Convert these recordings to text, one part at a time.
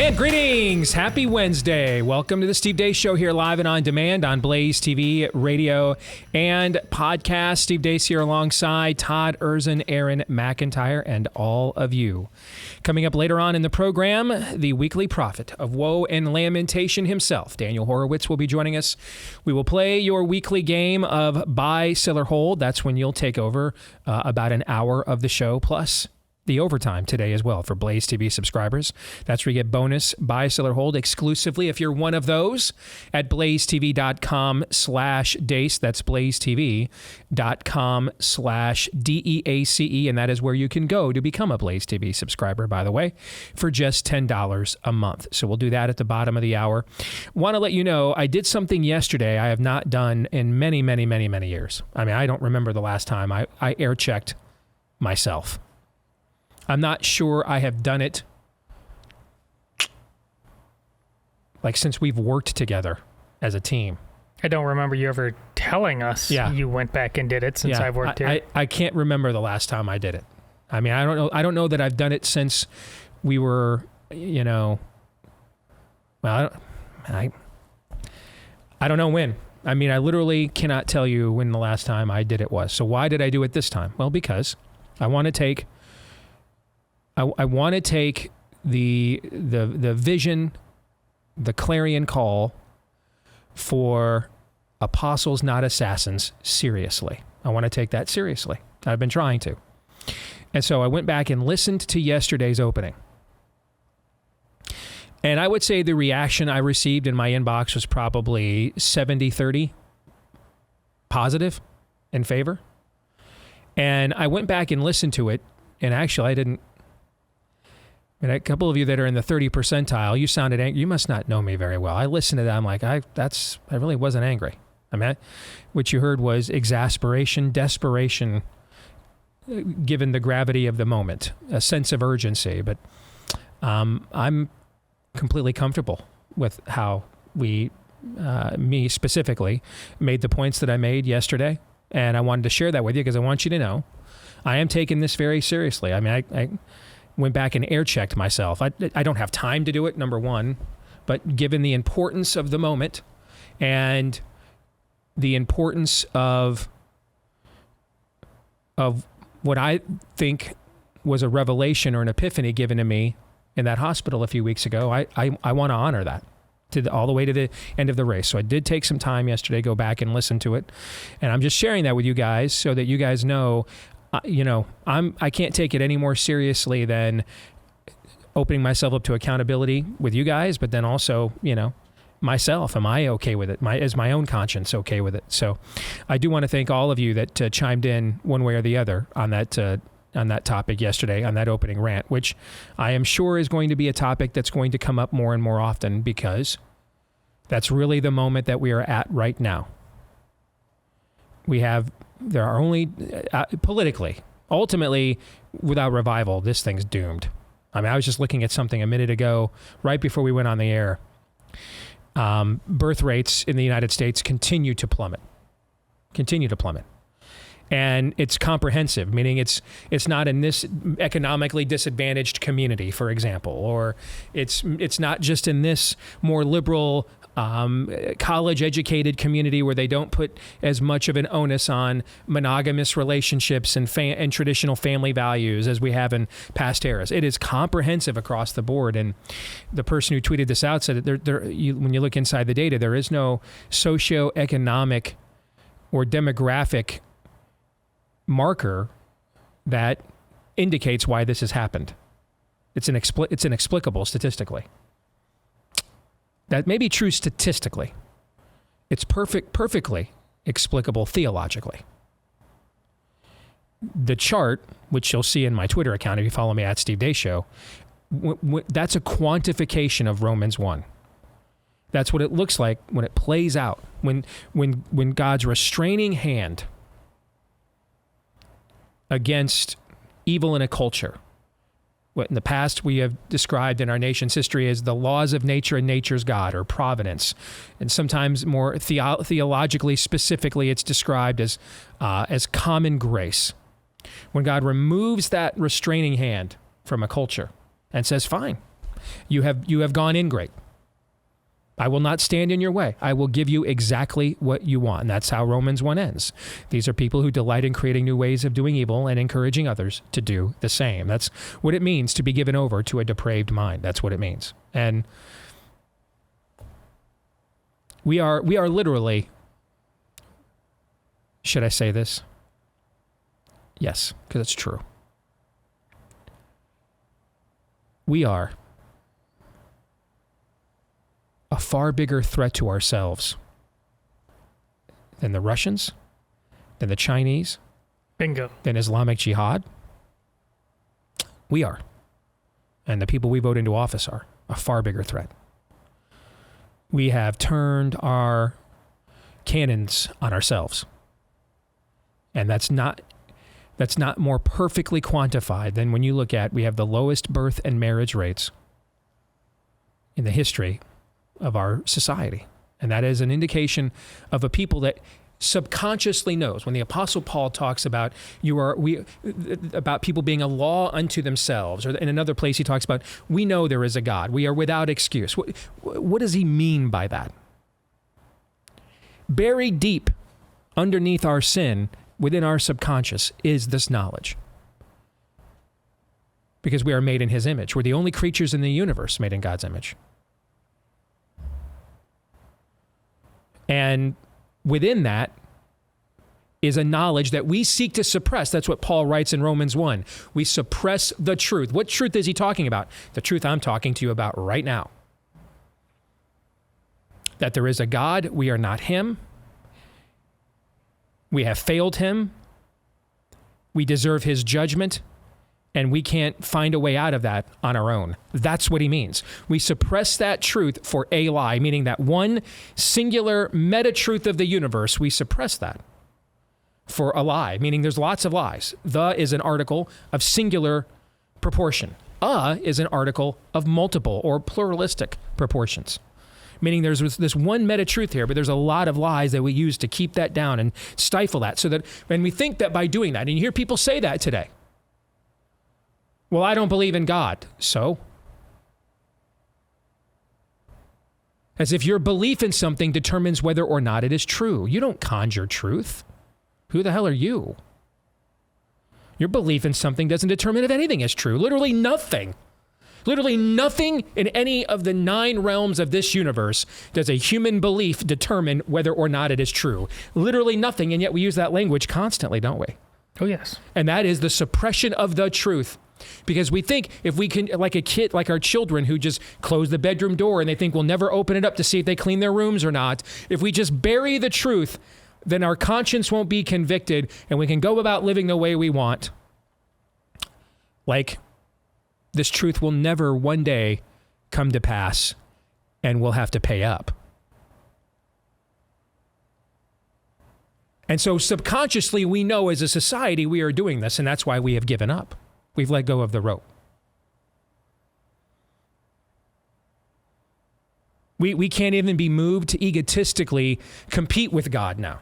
And greetings. Happy Wednesday. Welcome to the Steve Deace Show here live and on demand on Blaze TV, radio, and podcast. Steve Deace here alongside Todd Erzin, Aaron McIntyre, and all of you. Coming up later on in the program, the weekly prophet of woe and lamentation himself, Daniel Horowitz, will be joining us. We will play your weekly game of buy, sell, or hold. That's when you'll take over about an hour of the show, plus the overtime today as well for Blaze TV subscribers. That's where you get bonus buy, sell, or hold exclusively if you're one of those at blazetv.com/Deace. That's blazetv.com/DEACE. And that is where you can go to become a Blaze TV subscriber, by the way, for just $10 a month. So we'll do that at the bottom of the hour. Want to let you know, I did something yesterday I have not done in many, many, many, many years. I mean, I don't remember the last time I air checked myself. I'm not sure I have done it like since we've worked together as a team. I don't remember you ever telling us you went back and did it since I've worked here. I can't remember the last time I did it. I mean, I don't know that I've done it since we were, well, I don't know when. I mean, I literally cannot tell you when the last time I did it was. So why did I do it this time? Well, because I want to take the vision, the clarion call for apostles, not assassins, seriously. I want to take that seriously. I've been trying to. And so I went back and listened to yesterday's opening. And I would say the reaction I received in my inbox was probably 70-30 positive, in favor. And I went back and listened to it, and actually a couple of you that are in the 30 percentile, you sounded angry. You must not know me very well. I listened to that. I'm like, I really wasn't angry. I mean, what you heard was exasperation, desperation, given the gravity of the moment, a sense of urgency. But I'm completely comfortable with how me specifically, made the points that I made yesterday. And I wanted to share that with you because I want you to know I am taking this very seriously. I mean, I went back and air checked myself. I don't have time to do it, number one, but given the importance of the moment and the importance of what I think was a revelation or an epiphany given to me in that hospital a few weeks ago, I want to honor that all the way to the end of the race. So I did take some time yesterday, go back and listen to it. And I'm just sharing that with you guys so that you guys know, I can't take it any more seriously than opening myself up to accountability with you guys, but then also, myself. Am I okay with it? Is my own conscience okay with it? So I do want to thank all of you that chimed in one way or the other on that topic yesterday, on that opening rant, which I am sure is going to be a topic that's going to come up more and more often because that's really the moment that we are at right now. There are only, politically, ultimately, without revival, this thing's doomed. I mean, I was just looking at something a minute ago, right before we went on the air. Birth rates in the United States continue to plummet. And it's comprehensive, meaning it's not in this economically disadvantaged community, for example, or it's not just in this more liberal, college-educated community where they don't put as much of an onus on monogamous relationships and traditional family values as we have in past eras. It is comprehensive across the board. And the person who tweeted this out said that when you look inside the data, there is no socioeconomic or demographic marker that indicates why this has happened. It's inexplicable statistically. That may be true statistically. It's perfectly explicable theologically. The chart, which you'll see in my Twitter account if you follow me at Steve Deace Show, that's a quantification of Romans 1. That's what it looks like when it plays out. When God's restraining hand against evil in a culture, what in the past we have described in our nation's history as the laws of nature and nature's God, or providence. And sometimes more theologically specifically, it's described as common grace. When God removes that restraining hand from a culture and says, fine, You have gone in great. I will not stand in your way. I will give you exactly what you want. And that's how Romans 1 ends. These are people who delight in creating new ways of doing evil and encouraging others to do the same. That's what it means to be given over to a depraved mind. That's what it means. And we are literally, should I say this? Yes, because it's true. We are a far bigger threat to ourselves than the Russians, than the Chinese, bingo, than Islamic Jihad. We are. And the people we vote into office are a far bigger threat. We have turned our cannons on ourselves. And that's not more perfectly quantified than when you look at, we have the lowest birth and marriage rates in the history of our society. And that is an indication of a people that subconsciously knows. When the Apostle Paul talks about about people being a law unto themselves, or in another place he talks about, we know there is a God. We are without excuse. What does he mean by that? Buried deep underneath our sin, within our subconscious, is this knowledge. Because we are made in his image. We're the only creatures in the universe made in God's image. And within that is a knowledge that we seek to suppress. That's what Paul writes in Romans 1. We suppress the truth. What truth is he talking about? The truth I'm talking to you about right now. That there is a God, we are not him. We have failed him. We deserve his judgment. And we can't find a way out of that on our own. That's what he means. We suppress that truth for a lie, meaning that one singular meta-truth of the universe, we suppress that for a lie, meaning there's lots of lies. The is an article of singular proportion. Is an article of multiple or pluralistic proportions. Meaning there's this one meta-truth here, but there's a lot of lies that we use to keep that down and stifle that. So that when we think that by doing that, and you hear people say that today, well, I don't believe in God. So? As if your belief in something determines whether or not it is true. You don't conjure truth. Who the hell are you? Your belief in something doesn't determine if anything is true. Literally nothing. Literally nothing in any of the 9 realms of this universe does a human belief determine whether or not it is true. Literally nothing, and yet we use that language constantly, don't we? Oh, yes. And that is the suppression of the truth. Because we think if we can, like a kid, like our children who just close the bedroom door and they think we'll never open it up to see if they clean their rooms or not, if we just bury the truth, then our conscience won't be convicted and we can go about living the way we want. Like, this truth will never one day come to pass and we'll have to pay up. And so subconsciously we know as a society we are doing this, and that's why we have given up. We've let go of the rope. We can't even be moved to egotistically compete with God now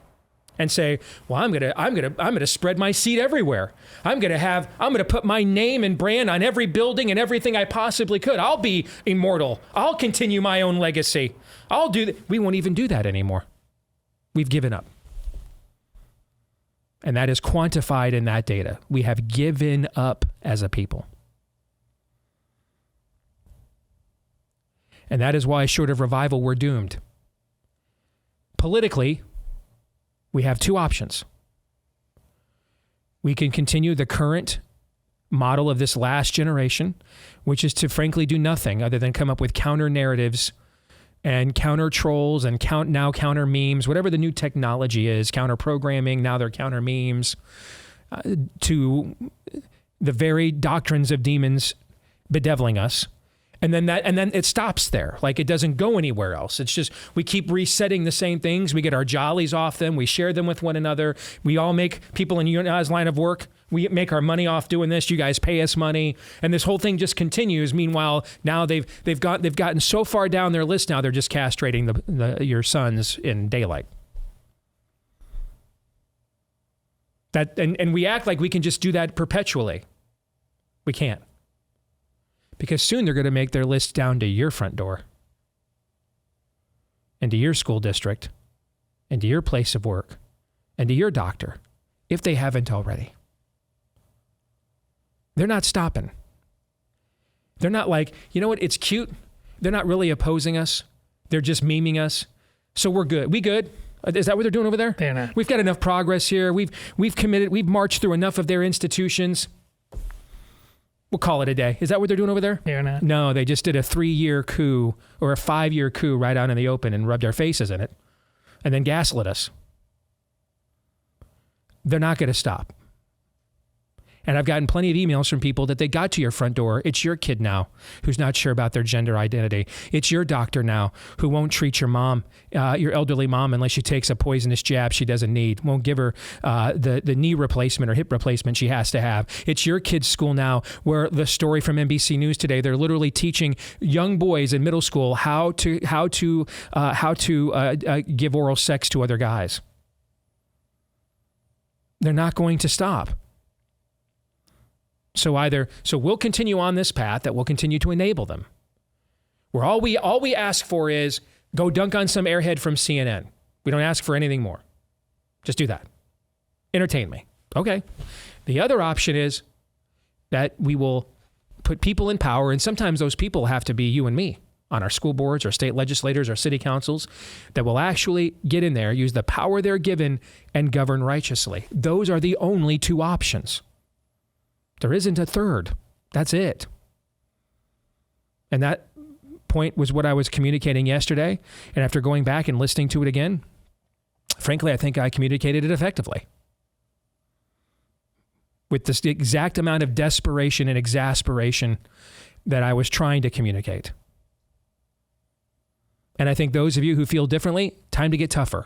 and say, well, I'm gonna spread my seed everywhere. I'm gonna put my name and brand on every building and everything I possibly could. I'll be immortal. I'll continue my own legacy. I'll do that. We won't even do that anymore. We've given up. And that is quantified in that data. We have given up as a people. And that is why, short of revival, we're doomed. Politically, we have 2 options. We can continue the current model of this last generation, which is to frankly do nothing other than come up with counter narratives and counter trolls and counter memes, whatever the new technology is, counter programming, now they're counter memes, to the very doctrines of demons bedeviling us. And then it stops there. Like, it doesn't go anywhere else. It's just, we keep resetting the same things. We get our jollies off them. We share them with one another. We all make, people in your guys' line of work, we make our money off doing this. You guys pay us money. And this whole thing just continues. Meanwhile, now they've gotten so far down their list now, they're just castrating your sons in daylight. And we act like we can just do that perpetually. We can't. Because soon they're going to make their list down to your front door, and to your school district, and to your place of work, and to your doctor, if they haven't already. They're not stopping. They're not like, you know what, it's cute. They're not really opposing us. They're just memeing us. So we're good. We good? Is that what they're doing over there? They're not. We've got enough progress here. We've marched through enough of their institutions. We'll call it a day. Is that what they're doing over there? They're not. No, they just did a 3-year coup or a 5-year coup right out in the open and rubbed our faces in it and then gaslit us. They're not going to stop. And I've gotten plenty of emails from people that they got to your front door. It's your kid now who's not sure about their gender identity. It's your doctor now who won't treat your mom, your elderly mom, unless she takes a poisonous jab she doesn't need. Won't give her the knee replacement or hip replacement she has to have. It's your kid's school now where the story from NBC News today, they're literally teaching young boys in middle school how to give oral sex to other guys. They're not going to stop. So we'll continue on this path that will continue to enable them. Where all we ask for is go dunk on some airhead from CNN. We don't ask for anything more. Just do that. Entertain me. Okay. The other option is that we will put people in power, and sometimes those people have to be you and me on our school boards or state legislators or city councils that will actually get in there, use the power they're given, and govern righteously. Those are the only two options. There isn't a third. That's it. And that point was what I was communicating yesterday. And after going back and listening to it again, frankly, I think I communicated it effectively. With this exact amount of desperation and exasperation that I was trying to communicate. And I think those of you who feel differently, time to get tougher.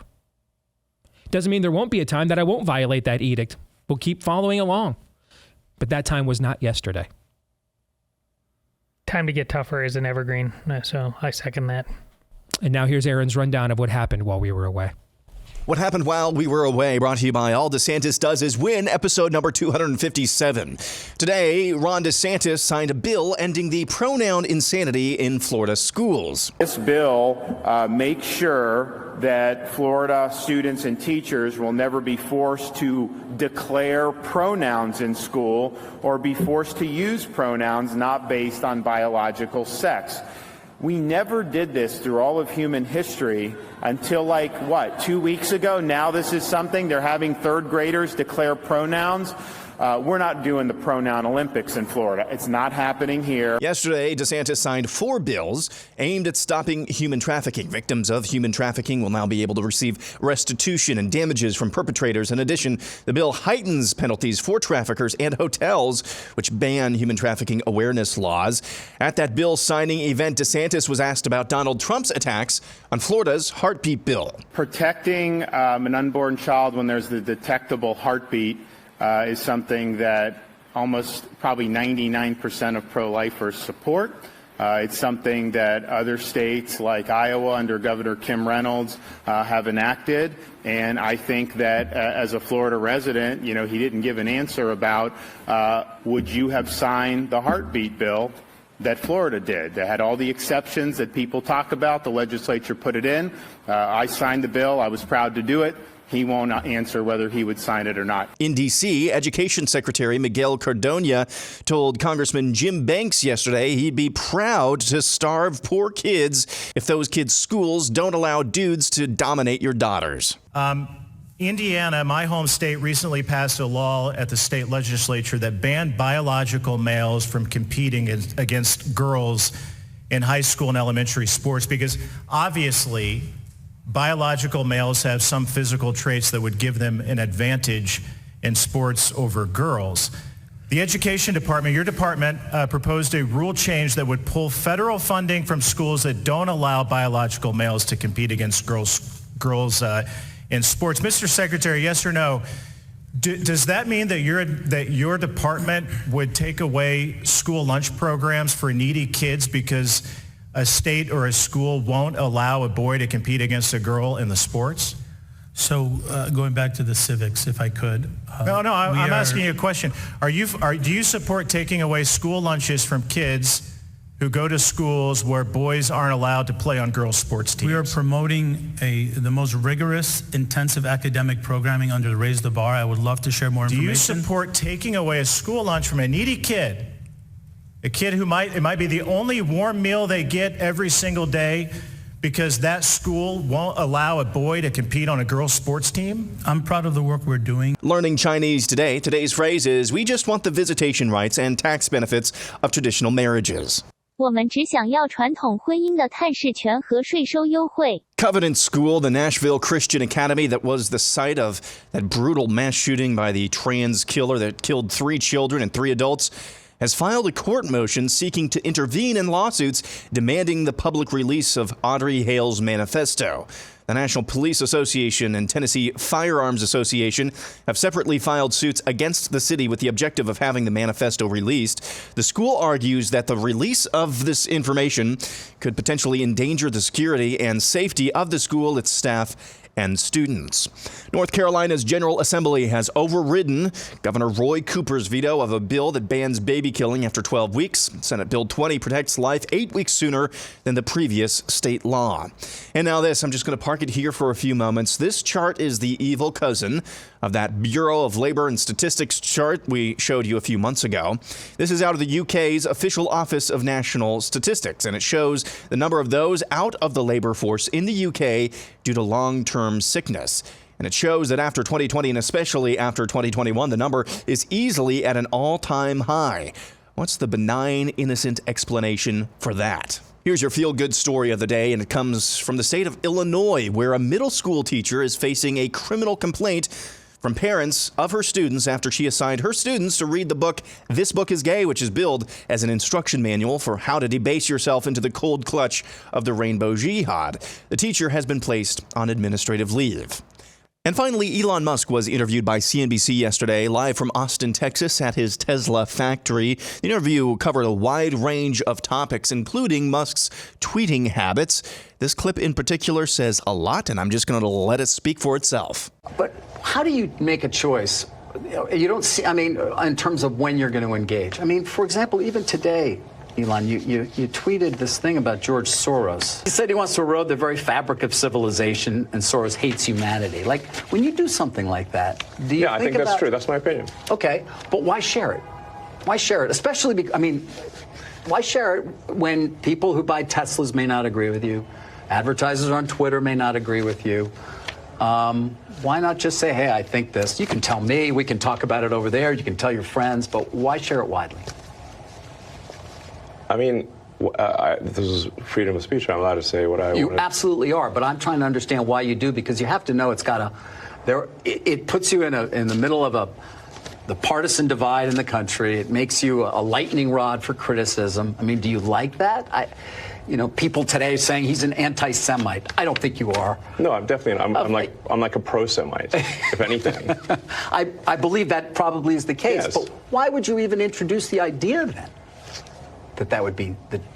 Doesn't mean there won't be a time that I won't violate that edict. We'll keep following along. But that time was not yesterday. Time to get tougher is an evergreen, so I second that. And now here's Aaron's rundown of what happened while we were away. What happened while we were away, brought to you by All DeSantis Does Is Win, episode number 257. Today, Ron DeSantis signed a bill ending the pronoun insanity in Florida schools. This bill makes sure that Florida students and teachers will never be forced to declare pronouns in school or be forced to use pronouns not based on biological sex. We never did this through all of human history until 2 weeks ago. Now this is something they're having third graders declare pronouns. We're not doing the pronoun Olympics in Florida. It's not happening here. Yesterday, DeSantis signed 4 bills aimed at stopping human trafficking. Victims of human trafficking will now be able to receive restitution and damages from perpetrators. In addition, the bill heightens penalties for traffickers and hotels, which ban human trafficking awareness laws. At that bill signing event, DeSantis was asked about Donald Trump's attacks on Florida's heartbeat bill. Protecting an unborn child when there's the detectable heartbeat is something that almost probably 99% of pro-lifers support. It's something that other states like Iowa under Governor Kim Reynolds have enacted. And I think that as a Florida resident, he didn't give an answer about would you have signed the heartbeat bill that Florida did. They had all the exceptions that people talk about. The legislature put it in. I signed the bill. I was proud to do it. He won't answer whether he would sign it or not. In D.C., Education Secretary Miguel Cardona told Congressman Jim Banks yesterday he'd be proud to starve poor kids if those kids' schools don't allow dudes to dominate your daughters. Indiana, my home state, recently passed a law at the state legislature that banned biological males from competing against girls in high school and elementary sports because obviously biological males have some physical traits that would give them an advantage in sports over girls. The Education Department, your department, proposed a rule change that would pull federal funding from schools that don't allow biological males to compete against girls in sports. Mr. Secretary, yes or no? Does that mean that your department would take away school lunch programs for needy kids because a state or a school won't allow a boy to compete against a girl in the sports? So going back to the civics, if I could. I'm asking you a question. Do you support taking away school lunches from kids who go to schools where boys aren't allowed to play on girls' sports teams. We are promoting the most rigorous, intensive academic programming under the Raise the Bar. I would love to share more information. Do you support taking away a school lunch from a needy kid? A kid who it might be the only warm meal they get every single day because that school won't allow a boy to compete on a girls' sports team? I'm proud of the work we're doing. Learning Chinese today. Today's phrase is, we just want the visitation rights and tax benefits of traditional marriages. 我们只想要传统婚姻的探视权和税收优惠。 Covenant School, the Nashville Christian Academy that was the site of that brutal mass shooting by the trans killer that killed 3 children and 3 adults, has filed a court motion seeking to intervene in lawsuits demanding the public release of Audrey Hale's manifesto. The National Police Association and Tennessee Firearms Association have separately filed suits against the city with the objective of having the manifesto released. The school argues that the release of this information could potentially endanger the security and safety of the school, its staff, and students. North Carolina's General Assembly has overridden Governor Roy Cooper's veto of a bill that bans baby killing after 12 weeks. Senate Bill 20 protects life 8 weeks sooner than the previous state law. And now this, I'm just going to park it here for a few moments. This chart is the evil cousin of that Bureau of Labor and Statistics chart we showed you a few months ago. This is out of the UK's official Office of National Statistics, and it shows the number of those out of the labor force in the UK due to long-term sickness. And it shows that after 2020 and especially after 2021, the number is easily at an all-time high. What's the benign, innocent explanation for that? Here's your feel-good story of the day, and it comes from the state of Illinois, where a middle school teacher is facing a criminal complaint from parents of her students after she assigned her students to read the book This Book is Gay, which is billed as an instruction manual for how to debase yourself into the cold clutch of the rainbow jihad. The teacher has been placed on administrative leave. And finally, Elon Musk was interviewed by CNBC yesterday, live from Austin, Texas, at his Tesla factory. The interview covered a wide range of topics, including Musk's tweeting habits. This clip in particular says a lot, and I'm just going to let it speak for itself. But how do you make a choice? You don't see, I mean, in terms of when you're going to engage. I mean, for example, even today, Elon, you tweeted this thing about George Soros. He said he wants to erode the very fabric of civilization, and Soros hates humanity. Like, when you do something like that, do you think I think that's true. That's my opinion. Okay, but why share it? Why share it? Especially, why share it when people who buy Teslas may not agree with you, advertisers on Twitter may not agree with you? Why not just say, hey, I think this. You can tell me, we can talk about it over there, you can tell your friends, but why share it widely? I mean, this is freedom of speech. I'm allowed to say what I want. You absolutely are, but I'm trying to understand why you do, because you have to know it puts you in the middle of the partisan divide in the country. It makes you a lightning rod for criticism. I mean, do you like that? People today saying he's an anti-Semite. I don't think you are. No, I'm definitely. I'm like a pro-Semite, if anything. I believe that probably is the case. Yes. But why would you even introduce the idea then that would be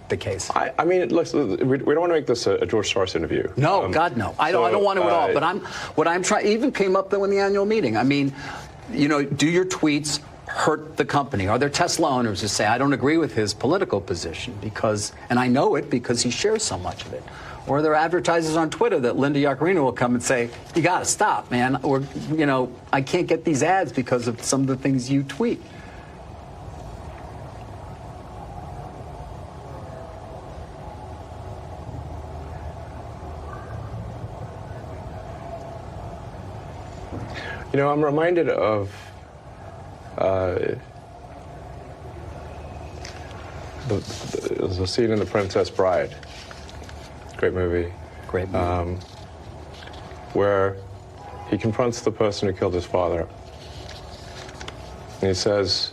the case? I mean, look, we don't want to make this a George Soros interview. No, God, no. I don't want to at all. But what I'm trying, even came up though in the annual meeting. I mean, do your tweets hurt the company? Are there Tesla owners who say, I don't agree with his political position and I know it because he shares so much of it? Or are there advertisers on Twitter that Linda Yaccarino will come and say, you got to stop, man. Or, I can't get these ads because of some of the things you tweet. I'm reminded of the scene in The Princess Bride. Great movie. Great movie. Where he confronts the person who killed his father. And he says,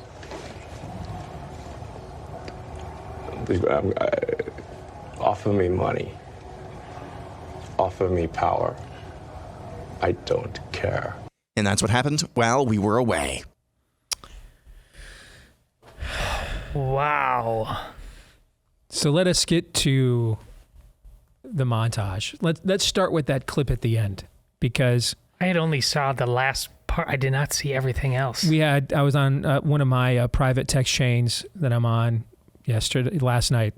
offer me money. Offer me power. I don't care. And that's what happened while we were away. Wow. So let us get to the montage. Let's start with that clip at the end, because I had only saw the last part. I did not see everything else. I was on one of my private text chains that I'm on last night,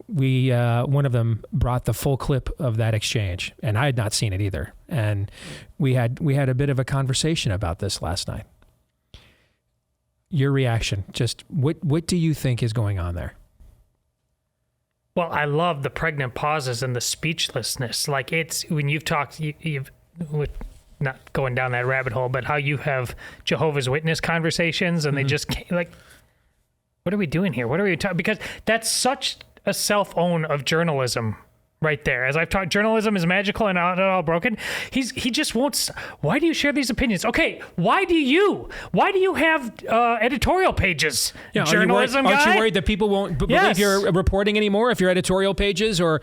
one of them brought the full clip of that exchange, and I had not seen it either. And we had a bit of a conversation about this last night. Your reaction, just what do you think is going on there? Well, I love the pregnant pauses and the speechlessness. Like, it's when you've talked, you've not going down that rabbit hole, but how you have Jehovah's Witness conversations and they just can't, like, what are we doing here? What are we talking? Because that's such a self-own of journalism right there. As I've talked, journalism is magical and not all broken. He just won't. Why do you share these opinions? Okay, why do you have editorial pages? Yeah, journalism guy? Aren't you worried that people won't believe your reporting anymore if your editorial pages or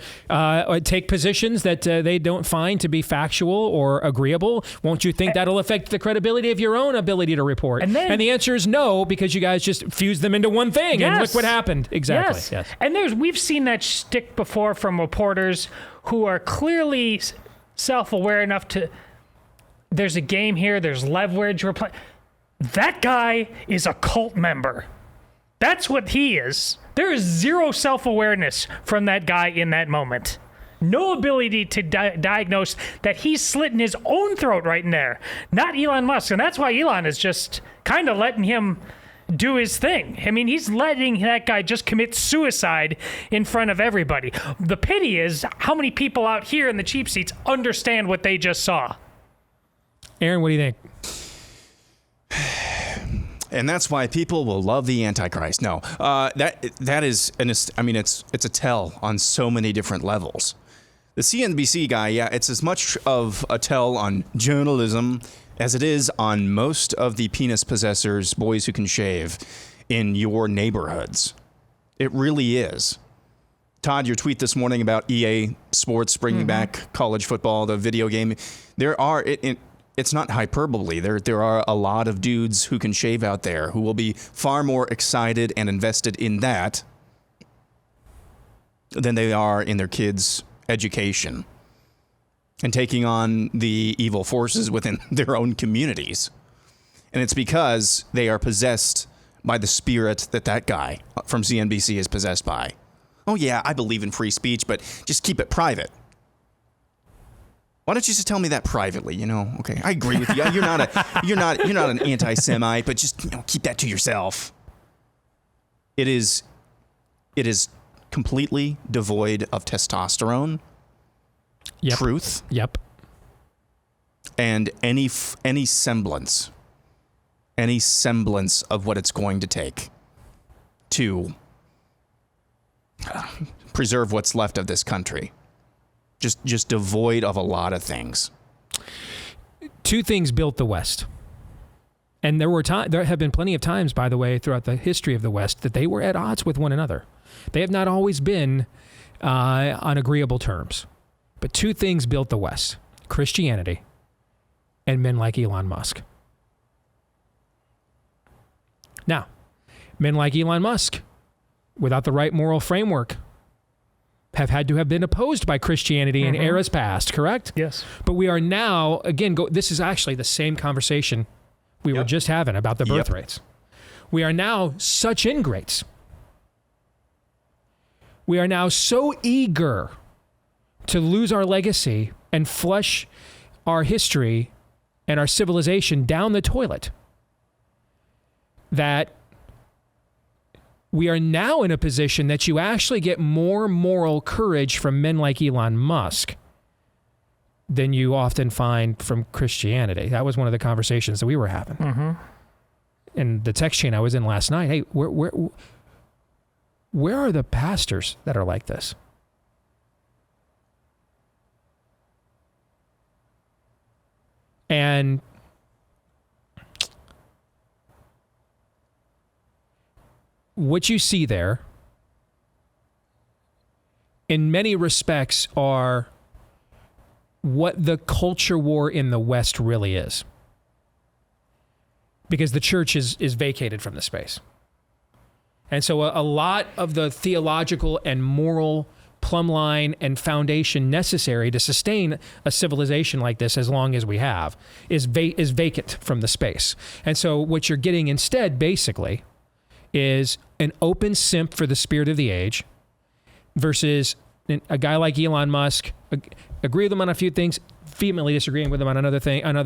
take positions that they don't find to be factual or agreeable? Won't you think that'll affect the credibility of your own ability to report? And the answer is no, because you guys just fused them into one thing. And look what happened. Exactly. Yes. And we've seen that shtick before from reporters who are clearly self-aware enough to, there's a game here, there's leverage we're playing. That guy is a cult member. That's what he is. There is zero self-awareness from that guy in that moment. No ability to diagnose that he's slitting his own throat right in there. Not Elon Musk. And that's why Elon is just kind of letting him do his thing. I mean, he's letting that guy just commit suicide in front of everybody. The pity is how many people out here in the cheap seats understand what they just saw. Aaron, what do you think? And that's why people will love the Antichrist. No, that is, it's a tell on so many different levels. The CNBC guy, it's as much of a tell on journalism as it is on most of the penis possessors, boys who can shave, in your neighborhoods. It really is. Todd, your tweet this morning about EA Sports bringing back college football, the video game. It's not hyperbole. There are a lot of dudes who can shave out there who will be far more excited and invested in that than they are in their kids' education and taking on the evil forces within their own communities. And it's because they are possessed by the spirit that guy from CNBC is possessed by. Oh yeah, I believe in free speech, but just keep it private. Why don't you just tell me that privately? Okay, I agree with you. You're not an anti-Semite, but just keep that to yourself. It is completely devoid of testosterone. Yep. Truth. Yep. And any semblance of what it's going to take to preserve what's left of this country. Just devoid of a lot of things. Two things built the West. And there have been plenty of times, by the way, throughout the history of the West that they were at odds with one another. They have not always been on agreeable terms. But two things built the West: Christianity and men like Elon Musk. Now, men like Elon Musk, without the right moral framework, have had to have been opposed by Christianity in eras past, correct? Yes. But we are now, again, this is actually the same conversation we were just having about the birth rates. We are now such ingrates. We are now so eager to lose our legacy and flush our history and our civilization down the toilet that we are now in a position that you actually get more moral courage from men like Elon Musk than you often find from Christianity. That was one of the conversations that we were having. In the text chain I was in last night. Hey, where are the pastors that are like this? And what you see there, in many respects, are what the culture war in the West really is. Because the church is vacated from the space. And so a lot of the theological and moral plumb line and foundation necessary to sustain a civilization like this as long as we have is vacant from the space. And so what you're getting instead, basically, is an open simp for the spirit of the age versus a guy like Elon Musk, agree with him on a few things, vehemently disagreeing with him on other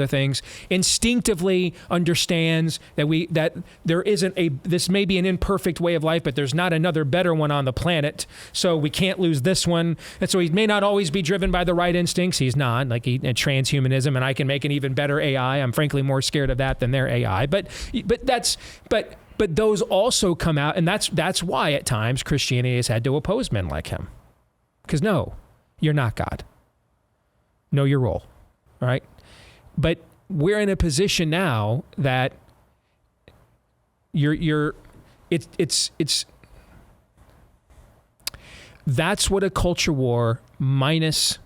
things, instinctively understands that there isn't this may be an imperfect way of life, but there's not another better one on the planet, so we can't lose this one. And so he may not always be driven by the right instincts. He's not, like transhumanism, and I can make an even better AI. I'm frankly more scared of that than their AI. But those also come out, and that's why at times Christianity has had to oppose men like him. Because no, you're not God. Know your role, all right? But we're in a position now that that's what a culture war minus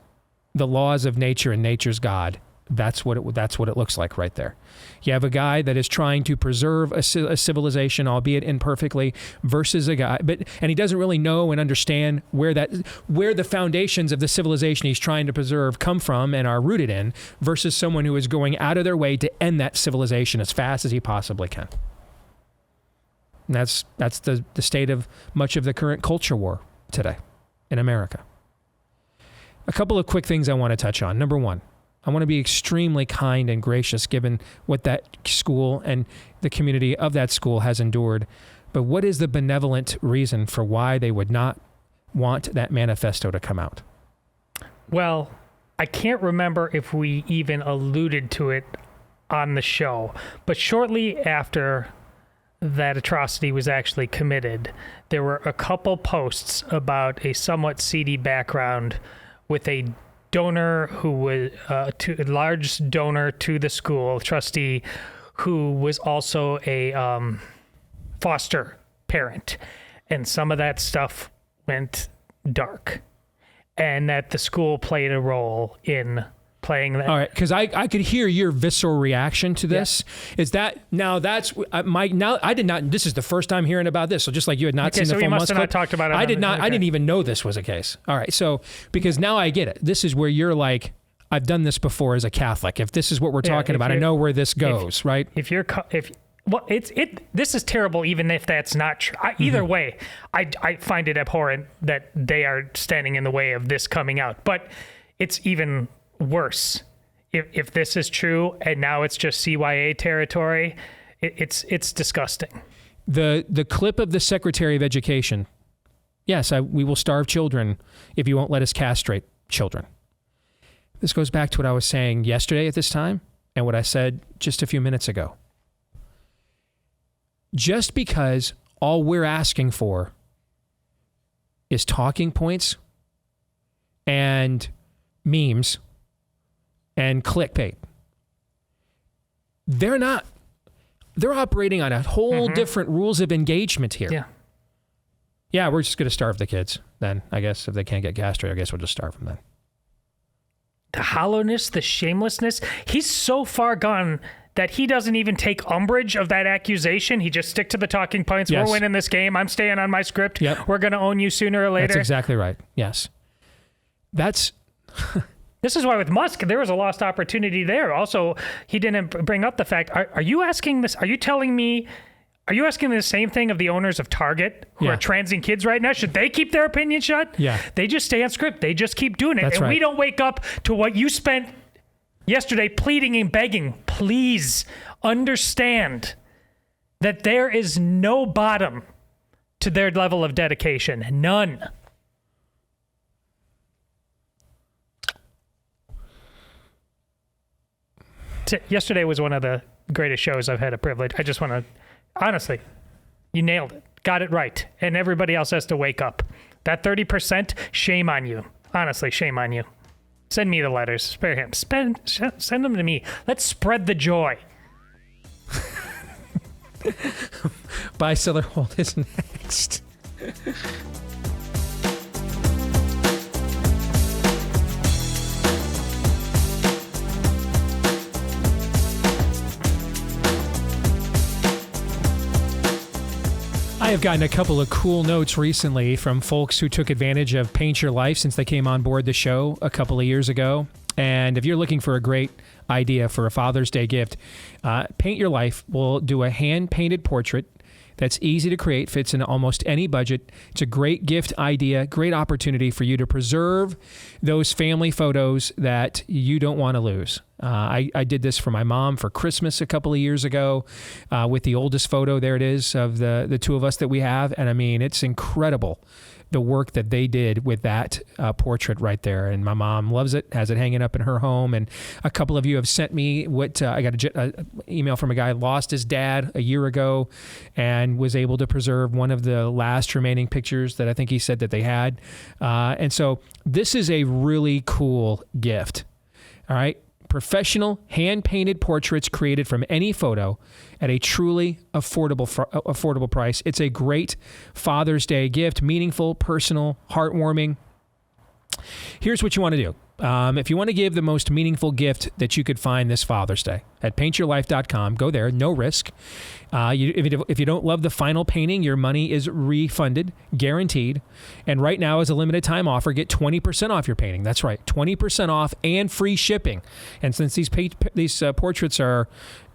the laws of nature and nature's God. That's what it looks like right there. You have a guy that is trying to preserve a civilization, albeit imperfectly, versus a guy, and he doesn't really know and understand where the foundations of the civilization he's trying to preserve come from and are rooted in, versus someone who is going out of their way to end that civilization as fast as he possibly can. And that's the state of much of the current culture war today in America. A couple of quick things I want to touch on. Number one, I want to be extremely kind and gracious given what that school and the community of that school has endured. But what is the benevolent reason for why they would not want that manifesto to come out? Well, I can't remember if we even alluded to it on the show, but shortly after that atrocity was actually committed, there were a couple posts about a somewhat seedy background with a donor who was a large donor to the school, trustee, who was also a foster parent. And some of that stuff went dark. And that the school played a role in playing that. All right, because I could hear your visceral reaction to this. Yeah. Is that now? That's I did not. This is the first time hearing about this. So just like you had not seen the full Musk clip, not talked about it. I did not. Okay. I didn't even know this was a case. All right, so because now I get it. This is where you're like, I've done this before as a Catholic. If this is what we're talking about, I know where this goes. Right? This is terrible. Even if that's not true, either way, I find it abhorrent that they are standing in the way of this coming out. But it's even worse if this is true and now it's just CYA territory. It's disgusting. The clip of the Secretary of Education. Yes, we will starve children if you won't let us castrate children. This goes back to what I was saying yesterday at this time and what I said just a few minutes ago. Just because all we're asking for is talking points and memes and clickbait. They're operating on a whole different rules of engagement here. Yeah, we're just going to starve the kids then, I guess. If they can't get castrated, I guess we'll just starve them then. The hollowness, the shamelessness. He's so far gone that he doesn't even take umbrage of that accusation. He just stick to the talking points. Yes. We're winning this game. I'm staying on my script. Yep. We're going to own you sooner or later. That's exactly right. Yes. That's... This is why with Musk, there was a lost opportunity there. Also, he didn't bring up the fact, are you asking this? Are you telling me, are you asking the same thing of the owners of Target who are transing kids right now? Should they keep their opinion shut? Yeah. They just stay on script. They just keep doing it. That's right. We don't wake up to what you spent yesterday pleading and begging. Please understand that there is no bottom to their level of dedication. None. Yesterday was one of the greatest shows I've had a privilege. I just want to, honestly, you nailed it. Got it right. And everybody else has to wake up. That 30%, shame on you. Honestly, shame on you. Send me the letters. Spare him. Send them to me. Let's spread the joy. Buy, sell, or hold is next. I have gotten a couple of cool notes recently from folks who took advantage of Paint Your Life since they came on board the show a couple of years ago. And if you're looking for a great idea for a Father's Day gift, Paint Your Life will do a hand-painted portrait that's easy to create, fits in almost any budget. It's a great gift idea, great opportunity for you to preserve those family photos that you don't want to lose. I did this for my mom for Christmas a couple of years ago with the oldest photo. There it is of the two of us that we have. And I mean, it's incredible the work that they did with that portrait right there. And my mom loves it, has it hanging up in her home. And a couple of you have sent me I got an email from a guy who lost his dad a year ago and was able to preserve one of the last remaining pictures that I think he said that they had. And so this is a really cool gift. All right. Professional hand-painted portraits created from any photo at a truly affordable price. It's a great Father's Day gift, meaningful, personal, heartwarming. Here's what you want to do. If you want to give the most meaningful gift that you could find this Father's Day, at paintyourlife.com, go there, no risk. If you don't love the final painting, your money is refunded, guaranteed. And right now, as a limited time offer, get 20% off your painting. That's right, 20% off and free shipping. And since these portraits are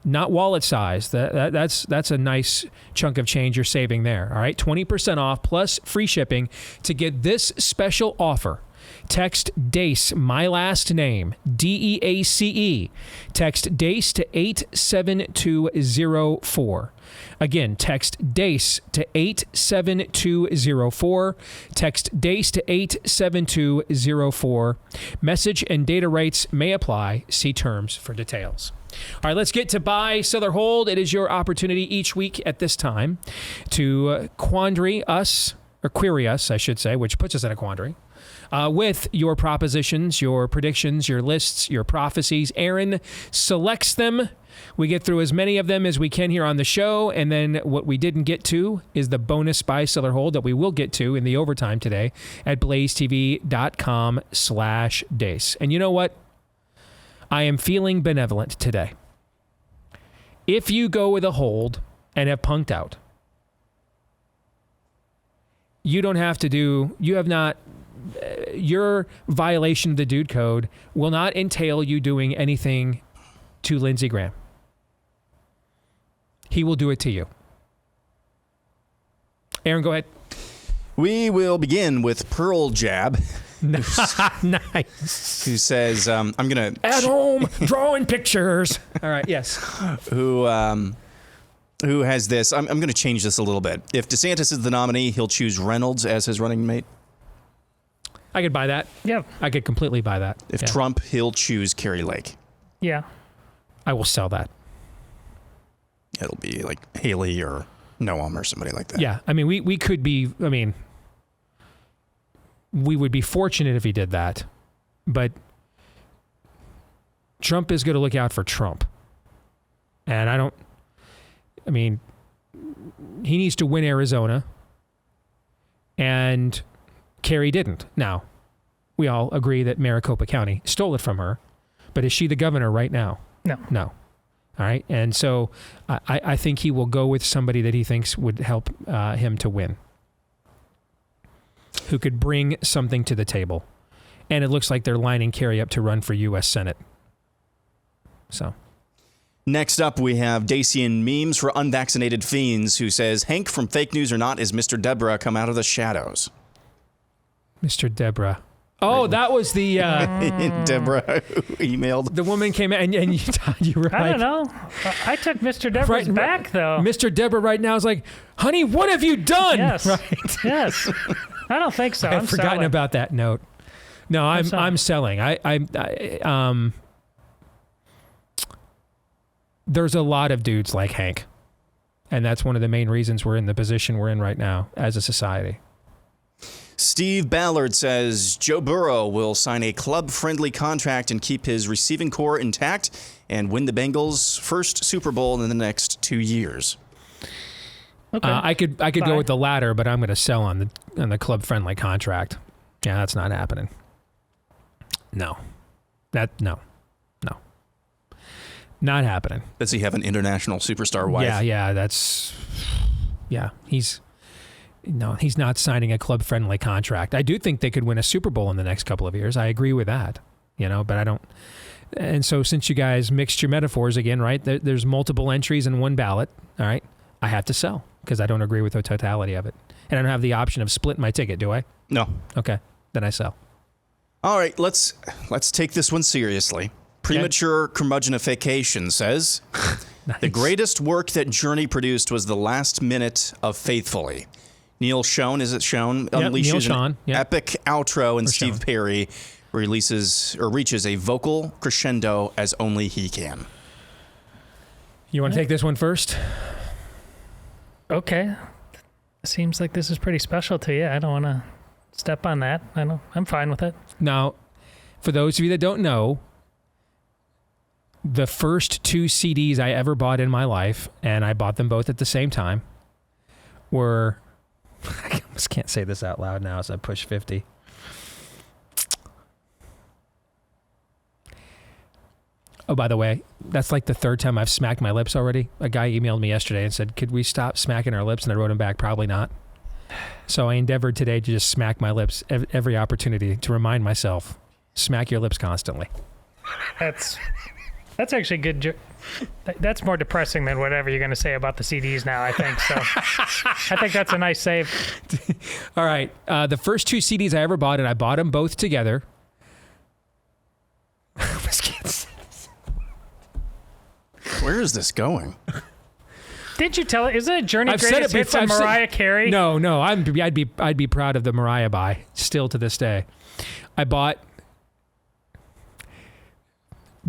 not wallet size, that's a nice chunk of change you're saving there. All right, 20% off plus free shipping. To get this special offer, text DEACE, my last name, DEACE. Text DEACE to 87204. Again, text DEACE to 87204. Text DEACE to 87204. Message and data rates may apply. See terms for details. All right, let's get to buy, sell, or hold. It is your opportunity each week at this time to query us, I should say, which puts us in a quandary. With your propositions, your predictions, your lists, your prophecies. Aaron selects them. We get through as many of them as we can here on the show. And then what we didn't get to is the bonus buy, sell, or hold that we will get to in the overtime today at blazetv.com/Deace. And you know what? I am feeling benevolent today. If you go with a hold and have punked out, you don't have to do, your violation of the dude code will not entail you doing anything to Lindsey Graham. He will do it to you. Aaron, go ahead. We will begin with Pearl Jab. Nice. Who says, I'm going to... At home, drawing pictures. All right, yes. Who has this? I'm going to change this a little bit. If DeSantis is the nominee, he'll choose Reynolds as his running mate. I could buy that. Yeah. I could completely buy that. If Trump, he'll choose Carrie Lake. Yeah. I will sell that. It'll be like Haley or Noam or somebody like that. Yeah. I mean, we could be, we would be fortunate if he did that. But Trump is going to look out for Trump. And he needs to win Arizona. And Kerry didn't. Now, we all agree that Maricopa County stole it from her. But is she the governor right now? No. All right. And so I think he will go with somebody that he thinks would help him to win, who could bring something to the table. And it looks like they're lining Kerry up to run for U.S. Senate. So. Next up, we have Dacian Memes for Unvaccinated Fiends, who says, Hank from Fake News or Not is Mr. Deborah come out of the shadows. Mr. Deborah. Oh, that was the... Deborah who emailed. The woman came in and you were I don't know. I took Mr. Deborah's back, though. Mr. Deborah right now is like, honey, what have you done? Yes. Right? Yes. I don't think so. I've forgotten about that note. No, I'm selling. There's a lot of dudes like Hank. And that's one of the main reasons we're in the position we're in right now as a society. Steve Ballard says Joe Burrow will sign a club-friendly contract and keep his receiving core intact and win the Bengals' first Super Bowl in the next 2 years. Okay. I could go with the latter, but I'm going to sell on the club-friendly contract. Yeah, that's not happening. No. Not happening. Does he have an international superstar wife? He's not signing a club-friendly contract. I do think they could win a Super Bowl in the next couple of years. I agree with that, but I don't. And so since you guys mixed your metaphors again, right, there's multiple entries in one ballot, all right, I have to sell. because I don't agree with the totality of it. And I don't have the option of splitting my ticket, do I? No. Okay, then I sell. All right, let's take this one seriously. Premature curmudgeonification says, Nice. The greatest work that Journey produced was the last minute of Faithfully. Neil Schon, is it Schon? Yep, Unleashes Neil Schon, an yep. epic outro, and Or Steve Schon. Perry reaches a vocal crescendo as only he can. You want to take this one first? Okay. Seems like this is pretty special to you. I don't want to step on that. I'm fine with it. Now, for those of you that don't know, the first 2 CDs I ever bought in my life, and I bought them both at the same time, were... I almost can't say this out loud now as I push 50. Oh, by the way, that's like the 3rd time I've smacked my lips already. A guy emailed me yesterday and said, could we stop smacking our lips? And I wrote him back, probably not. So I endeavored today to just smack my lips every opportunity to remind myself, smack your lips constantly. That's actually good. That's more depressing than whatever you're going to say about the CDs now, I think. So I think that's a nice save. All right. The first 2 CDs I ever bought, and I bought them both together. Where is this going? Didn't you tell it? Isn't it Journey I've said Greatest it Hits before. of Mariah Carey? No. I'd be proud of the Mariah buy still to this day. I bought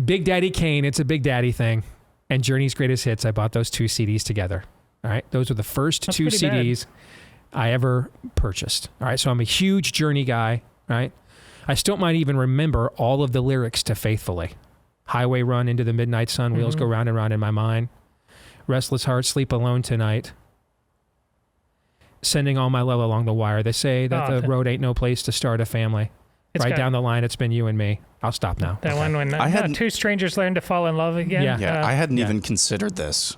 Big Daddy Kane. It's a Big Daddy thing, and Journey's Greatest Hits. I bought those 2 CDs together. All right, those were the first That's 2 pretty CDs I ever purchased. All right, so I'm a huge Journey guy. Right, I still might even remember all of the lyrics to Faithfully. Highway Run into the Midnight Sun, Wheels go round and round in my mind. Restless Heart, Sleep Alone Tonight. Sending All My Love Along the Wire. They say that the road ain't no place to start a family. Right down the line, it's been you and me. I'll stop now. That one when 2 strangers learn to fall in love again. Yeah, I hadn't even considered this,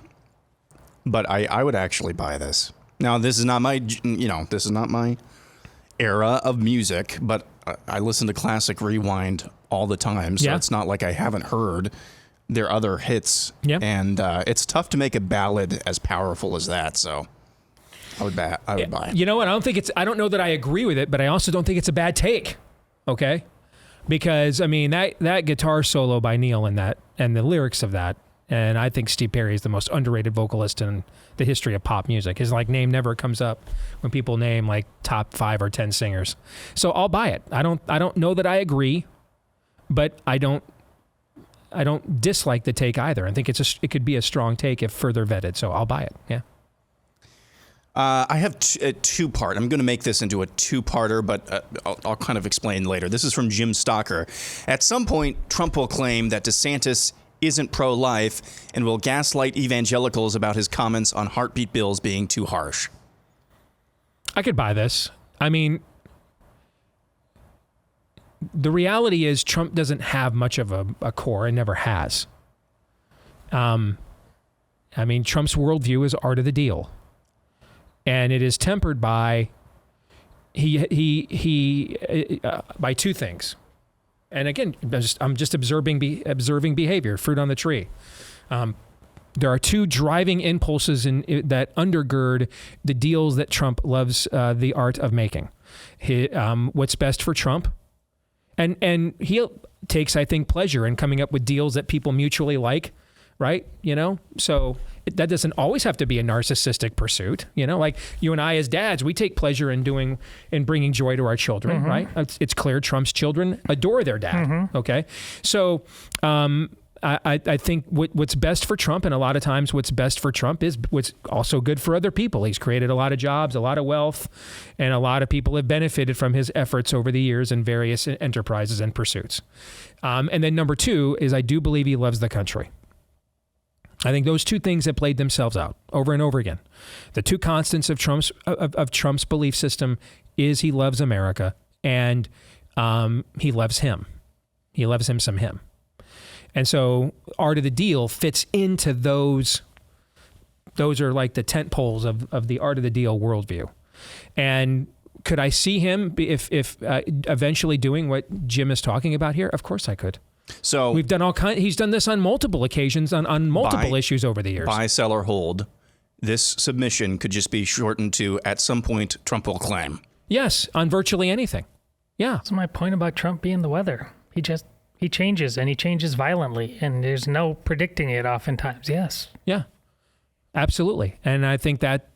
but I would actually buy this. Now, this is not my era of music, but I listen to Classic Rewind all the time, so it's not like I haven't heard their other hits. Yeah. And it's tough to make a ballad as powerful as that, so I would buy it. You know what? I don't know that I agree with it, but I also don't think it's a bad take. Okay? Because I mean that guitar solo by Neil and the lyrics of that, and I think Steve Perry is the most underrated vocalist in the history of pop music. His name never comes up when people name top 5 or 10 singers. So I'll buy it. I don't know that I agree, but I don't dislike the take either. I think it could be a strong take if further vetted. So I'll buy it. Yeah. I have a 2-part. I'm going to make this into a 2-parter, but I'll kind of explain later. This is from Jim Stocker. At some point, Trump will claim that DeSantis isn't pro-life and will gaslight evangelicals about his comments on heartbeat bills being too harsh. I could buy this. I mean, the reality is Trump doesn't have much of a core and never has. I mean, Trump's worldview is art of the deal. And it is tempered by by 2 things. And again, I'm just observing behavior, fruit on the tree. There are 2 driving impulses that undergird the deals that Trump loves the art of making. What's best for Trump, and he takes, I think, pleasure in coming up with deals that people mutually like, right? So that doesn't always have to be a narcissistic pursuit. Like you and I as dads, we take pleasure in bringing joy to our children, right? It's clear Trump's children adore their dad. Okay. So, I think what's best for Trump, and a lot of times what's best for Trump is what's also good for other people. He's created a lot of jobs, a lot of wealth, and a lot of people have benefited from his efforts over the years in various enterprises and pursuits. And then number 2 is I do believe he loves the country. I think those 2 things have played themselves out over and over again. The 2 constants of Trump's belief system is he loves America and he loves him. He loves him some him. And so art of the deal fits into those. Those are like the tent poles of the art of the deal worldview. And could I see him if eventually doing what Jim is talking about here? Of course I could. So we've done he's done this on multiple occasions on multiple issues over the years. Buy, sell, or hold. this submission could just be shortened to, at some point, Trump will claim. Yes, on virtually anything. Yeah. That's my point about Trump being the weather. He changes, and he changes violently, and there's no predicting it oftentimes. Yes. Yeah, absolutely. And I think that,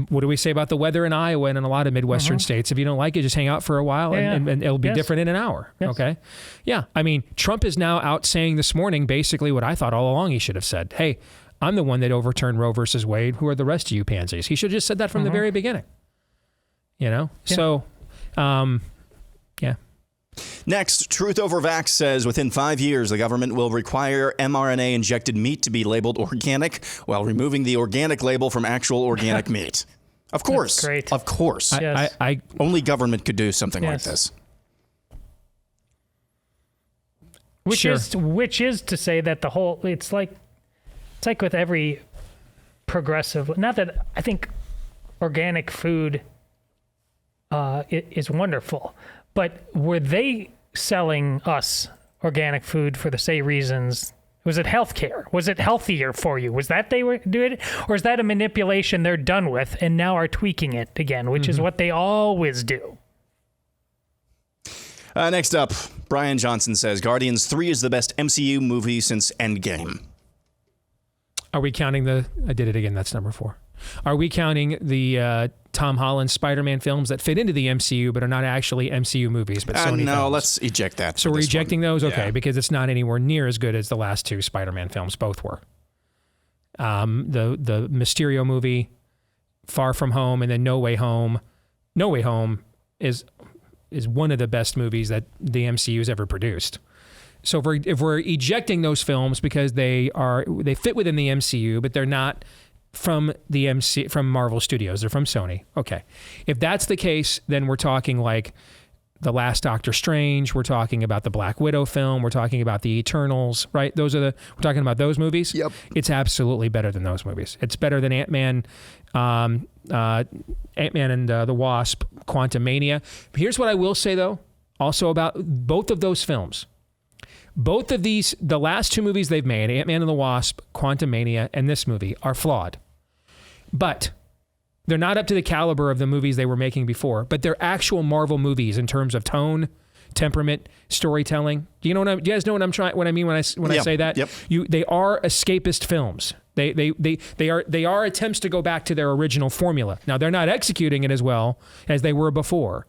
what do we say about the weather in Iowa and in a lot of Midwestern states? If you don't like it, just hang out for a while and it'll be different in an hour. Yes. Okay. Yeah. I mean, Trump is now out saying this morning basically what I thought all along he should have said. Hey, I'm the one that overturned Roe versus Wade. Who are the rest of you pansies? He should have just said that from the very beginning. Yeah. So, yeah. Next, Truth Over Vax says within 5 years, the government will require mRNA-injected meat to be labeled organic while removing the organic label from actual organic meat. Of course. That's great. Of course. Yes. Only government could do something like this. Which is to say that the whole, it's like with every progressive, not that I think organic food is wonderful, but were they selling us organic food for the same reasons? Was it healthcare? Was it healthier for you? Was that they were doing it? Or is that a manipulation they're done with and now are tweaking it again, which is what they always do? Next up, Brian Johnson says Guardians 3 is the best MCU movie since Endgame. Are we counting I did it again, that's number 4. Are we counting the Tom Holland Spider-Man films that fit into the MCU but are not actually MCU movies, but Sony no, films? Let's eject that. So we're ejecting those? Okay, because it's not anywhere near as good as the last 2 Spider-Man films both were. The Mysterio movie, Far From Home, and then No Way Home. No Way Home is one of the best movies that the MCU has ever produced. So if we're ejecting those films because they fit within the MCU, but they're not from from Marvel Studios, they're from Sony. Okay. If that's the case, then we're talking like The Last Doctor Strange, we're talking about the Black Widow film, we're talking about the Eternals, right? We're talking about those movies. Yep. It's absolutely better than those movies. It's better than Ant-Man and the Wasp, Quantumania. Here's what I will say though, also about both of those films. Both of these, the last 2 movies they've made, Ant-Man and the Wasp, Quantumania, and this movie, are flawed. But they're not up to the caliber of the movies they were making before, but they're actual Marvel movies in terms of tone, temperament, storytelling. Do you guys know what I mean when I say that? Yep. They are escapist films. They are attempts to go back to their original formula. Now they're not executing it as well as they were before.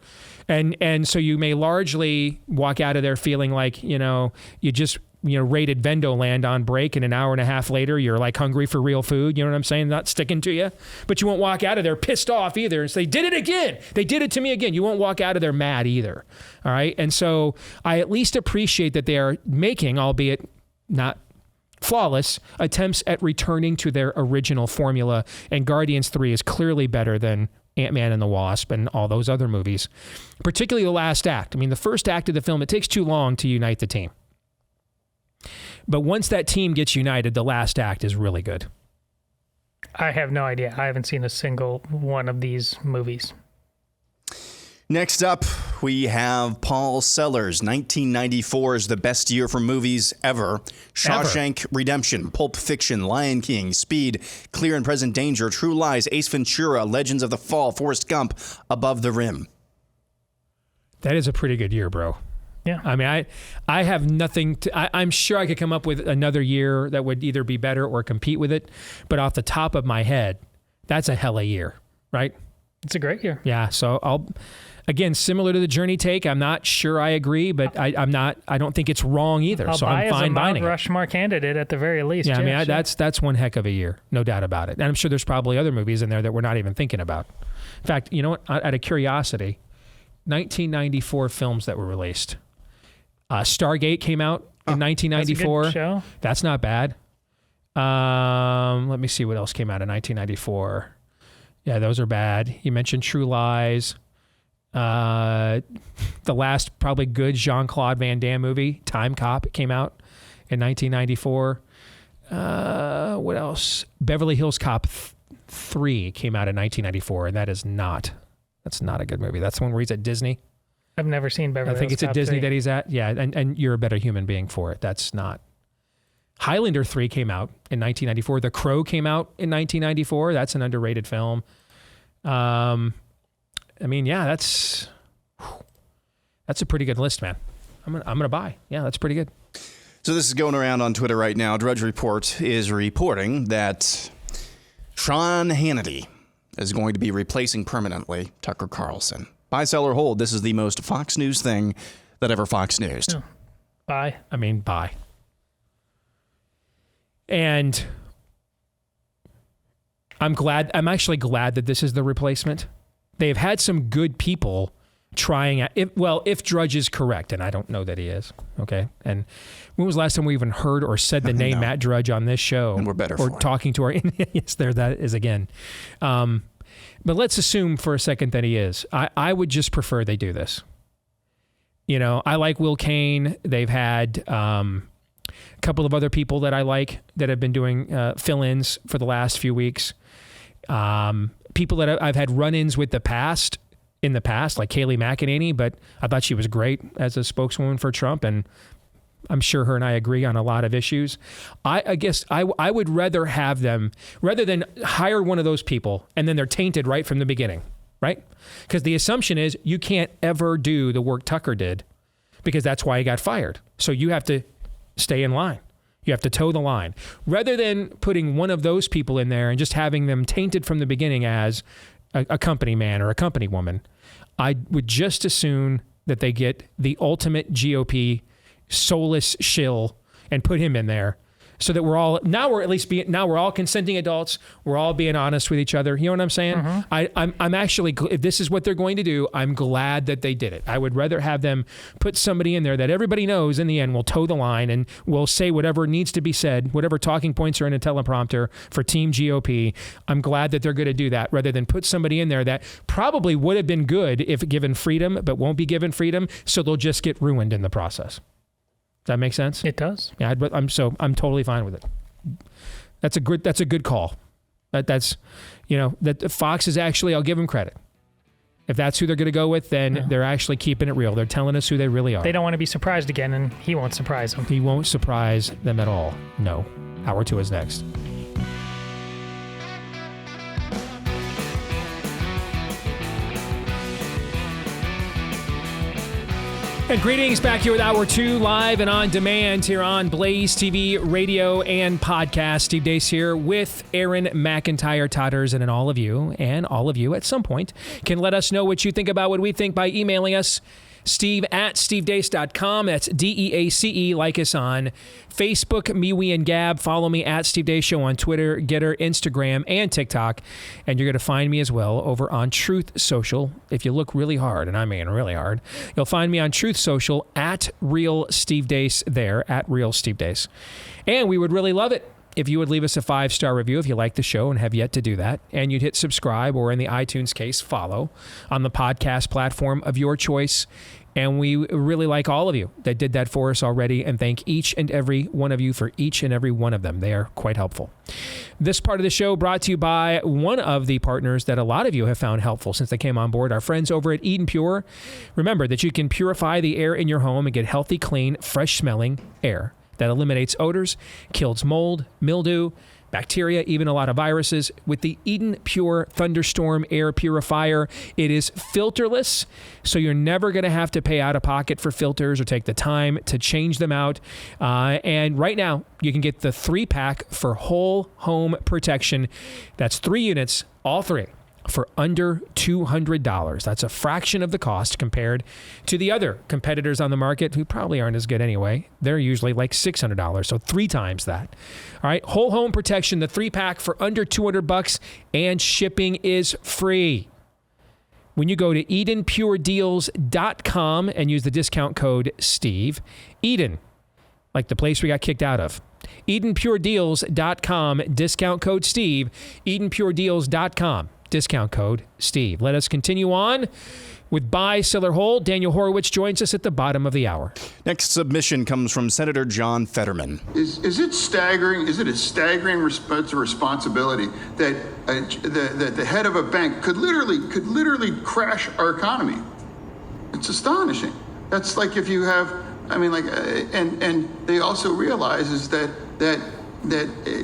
And so you may largely walk out of there feeling like, you just raided Vendoland on break, and an hour and a half later you're like hungry for real food. You know what I'm saying? Not sticking to you. But you won't walk out of there pissed off either. And say, they did it again. They did it to me again. You won't walk out of there mad either. All right. And so I at least appreciate that they are making, albeit not flawless, attempts at returning to their original formula. And Guardians 3 is clearly better than Ant-Man and the Wasp and all those other movies, particularly the last act. I mean, the first act of the film, it takes too long to unite the team. But once that team gets united, the last act is really good. I have no idea. I haven't seen a single one of these movies. Next up, we have Paul Sellers. 1994 is the best year for movies ever. Shawshank Redemption, Pulp Fiction, Lion King, Speed, Clear and Present Danger, True Lies, Ace Ventura, Legends of the Fall, Forrest Gump, Above the Rim. That is a pretty good year, bro. Yeah. I mean, I have nothing I'm sure I could come up with another year that would either be better or compete with it. But off the top of my head, that's a hella year, right? It's a great year. Yeah. So again, similar to the Journey take, I'm not sure I agree, but I don't think it's wrong either. So I'm fine buying it. Rushmore candidate at the very least. Yeah. I mean, that's one heck of a year. No doubt about it. And I'm sure there's probably other movies in there that we're not even thinking about. In fact, you know what? Out of curiosity, 1994 films that were released. Stargate came out in 1994. That's a good show. That's not bad. Let me see what else came out in 1994. Yeah, those are bad. You mentioned True Lies. The last probably good Jean-Claude Van Damme movie, Time Cop, came out in 1994. What else? Beverly Hills Cop 3 came out in 1994, and that's not a good movie. That's the one where he's at Disney. I've never seen Beverly Hills Cop 3. I think it's at Disney that he's at. Yeah, and you're a better human being for it. That's not Highlander 3 came out in 1994. The Crow came out in 1994. That's an underrated film. I mean, yeah, that's a pretty good list, man. I'm gonna buy. Yeah, that's pretty good. So this is going around on Twitter right now. Drudge Report is reporting that Sean Hannity is going to be replacing permanently Tucker Carlson. Buy, sell, or hold. This is the most Fox News thing that ever Fox News. Yeah. Buy. I mean, buy. And I'm actually glad that this is the replacement. They've had some good people trying out. If Drudge is correct, and I don't know that he is. Okay. And when was the last time we even heard or said the name Matt Drudge on this show? And we're better or for it. talking to our yes, there that is again. But let's assume for a second that he is. I would just prefer they do this. You know, I like Will Cain. They've had a couple of other people that I like that have been doing fill-ins for the last few weeks. People that I've had run-ins with in the past, like Kayleigh McEnany, but I thought she was great as a spokeswoman for Trump, and I'm sure her and I agree on a lot of issues. I guess I would rather have them, rather than hire one of those people and then they're tainted right from the beginning, right? Because the assumption is you can't ever do the work Tucker did because that's why he got fired. So you have to stay in line. You have to toe the line. Rather than putting one of those people in there and just having them tainted from the beginning as a company man or a company woman, I would just as soon that they get the ultimate GOP soulless shill and put him in there so that we're all consenting adults. We're all being honest with each other. You know what I'm saying? Mm-hmm. I'm actually, if this is what they're going to do, I'm glad that they did it. I would rather have them put somebody in there that everybody knows in the end will toe the line and will say whatever needs to be said, whatever talking points are in a teleprompter for Team GOP. I'm glad that they're going to do that rather than put somebody in there that probably would have been good if given freedom, but won't be given freedom. So they'll just get ruined in the process. Does that make sense? It does. Yeah, I'm totally fine with it. That's a good call. That Fox is actually, I'll give them credit. If that's who they're going to go with, then they're actually keeping it real. They're telling us who they really are. They don't want to be surprised again, and he won't surprise them. He won't surprise them at all. No. Hour 2 is next. And greetings, back here with Hour 2, live and on demand here on Blaze TV, radio, and podcast. Steve Deace here with Aaron McIntyre Totters, and all of you at some point can let us know what you think about what we think by emailing us, steve@stevedeace.com. That's DEACE. Like us on Facebook, MeWe, and Gab. Follow me at Steve Deace Show on Twitter, Getter, Instagram, and TikTok. And you're going to find me as well over on Truth Social. If you look really hard, and I mean really hard, you'll find me on Truth Social at Real Steve Deace there, at Real Steve Deace. And we would really love it if you would leave us a 5-star review if you like the show and have yet to do that, and you'd hit subscribe, or in the iTunes case, follow on the podcast platform of your choice. And we really like all of you that did that for us already, and thank each and every one of you for each and every one of them. They are quite helpful. This part of the show brought to you by one of the partners that a lot of you have found helpful since they came on board, our friends over at Eden Pure. Remember that you can purify the air in your home and get healthy, clean, fresh-smelling air that eliminates odors, kills mold, mildew, bacteria, even a lot of viruses. With the Eden Pure Thunderstorm Air Purifier, it is filterless, so you're never going to have to pay out of pocket for filters or take the time to change them out. And right now, you can get the 3-pack for whole home protection. That's 3 units, all 3, for under $200. That's a fraction of the cost compared to the other competitors on the market who probably aren't as good anyway. They're usually like $600, so 3 times that. All right, whole home protection, the 3-pack for under $200, and shipping is free. When you go to EdenPureDeals.com and use the discount code Steve, Eden, like the place we got kicked out of. EdenPureDeals.com, discount code Steve, EdenPureDeals.com. Discount code Steve. Let us continue on with Buy, Sell, or Hold. Daniel Horowitz joins us at the bottom of the hour. Next submission comes from Senator John Fetterman. Is it staggering? Is it a staggering responsibility that the head of a bank could literally crash our economy? It's astonishing. That's like if you have, and they also realize is that that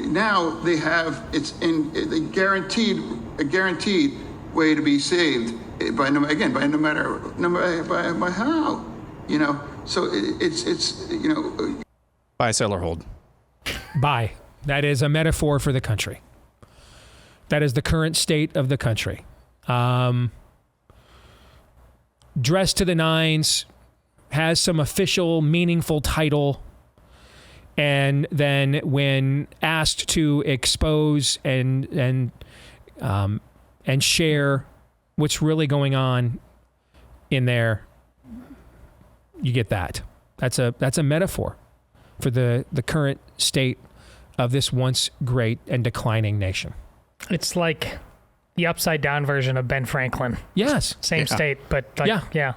now they have a guaranteed way to be saved by how, So it's Buy, sell, or hold. Buy. That is a metaphor for the country. That is the current state of the country. Dressed to the nines, has some official, meaningful title, and then when asked to expose and share what's really going on in there, you get that. That's a metaphor for the current state of this once great and declining nation. It's like the upside down version of Ben Franklin. Yes. Same state, but yeah.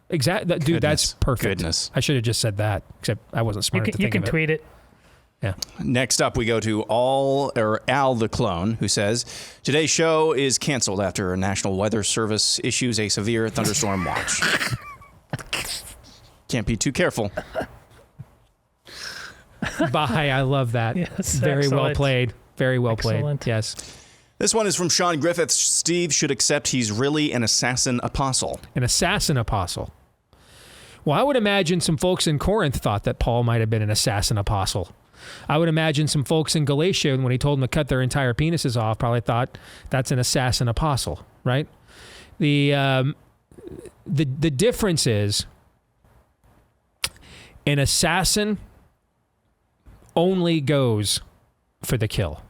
Exactly. Dude, that's perfect. Goodness. I should have just said that, except I wasn't smart to think of it. You can tweet it. Yeah. Next up, we go to Al the Clone, who says, today's show is canceled after National Weather Service issues a severe thunderstorm watch. Can't be too careful. Bye. I love that. Yes, very well excellent. played. Very well Excellent. played. Yes. This one is from Sean Griffiths. Steve should accept he's really an assassin apostle. An assassin apostle. Well, I would imagine some folks in Corinth thought that Paul might have been an assassin apostle. I would imagine some folks in Galatia, when he told them to cut their entire penises off, probably thought that's an assassin apostle, right? The difference is an assassin only goes for the kill.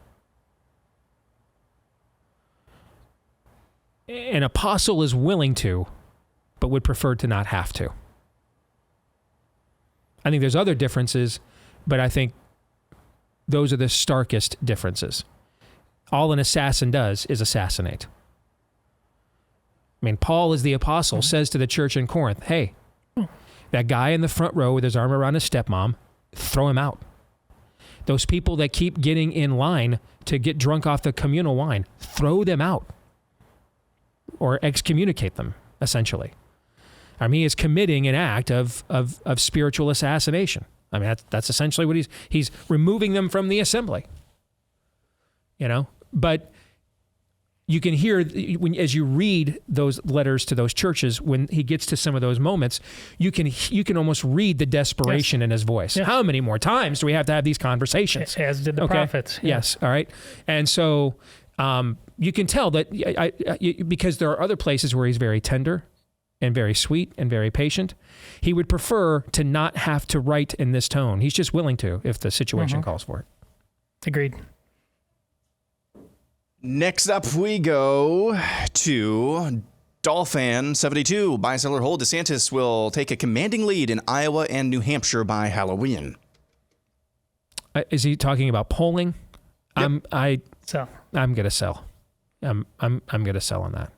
An apostle is willing to, but would prefer to not have to. I think there's other differences, but I think those are the starkest differences. All an assassin does is assassinate. I mean, Paul, as the apostle, says to the church in Corinth, hey, that guy in the front row with his arm around his stepmom, throw him out. Those people that keep getting in line to get drunk off the communal wine, throw them out. Or excommunicate them, essentially. I mean, he is committing an act of spiritual assassination. I mean, that's essentially what he's removing them from the assembly. But you can hear, as you read those letters to those churches, when he gets to some of those moments, you can almost read the desperation in his voice. Yes. How many more times do we have to have these conversations? As did the prophets. Yeah. Yes. All right. And so you can tell that because there are other places where he's very tender and very sweet and very patient. He would prefer to not have to write in this tone. He's just willing to if the situation calls for it. Agreed. Next up, we go to Dolphin72. Buy, sell, or hold. DeSantis will take a commanding lead in Iowa and New Hampshire by Halloween. Is he talking about polling? Yep. I'm going to sell. I'm going to sell on that.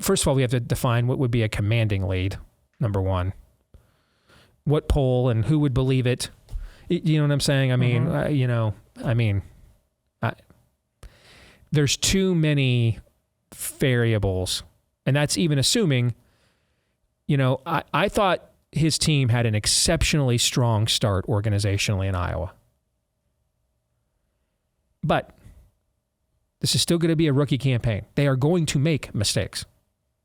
First of all, we have to define what would be a commanding lead, number one. What poll and who would believe it? You know what I'm saying? I mean, there's too many variables. And that's even assuming, I thought his team had an exceptionally strong start organizationally in Iowa. But this is still going to be a rookie campaign. They are going to make mistakes.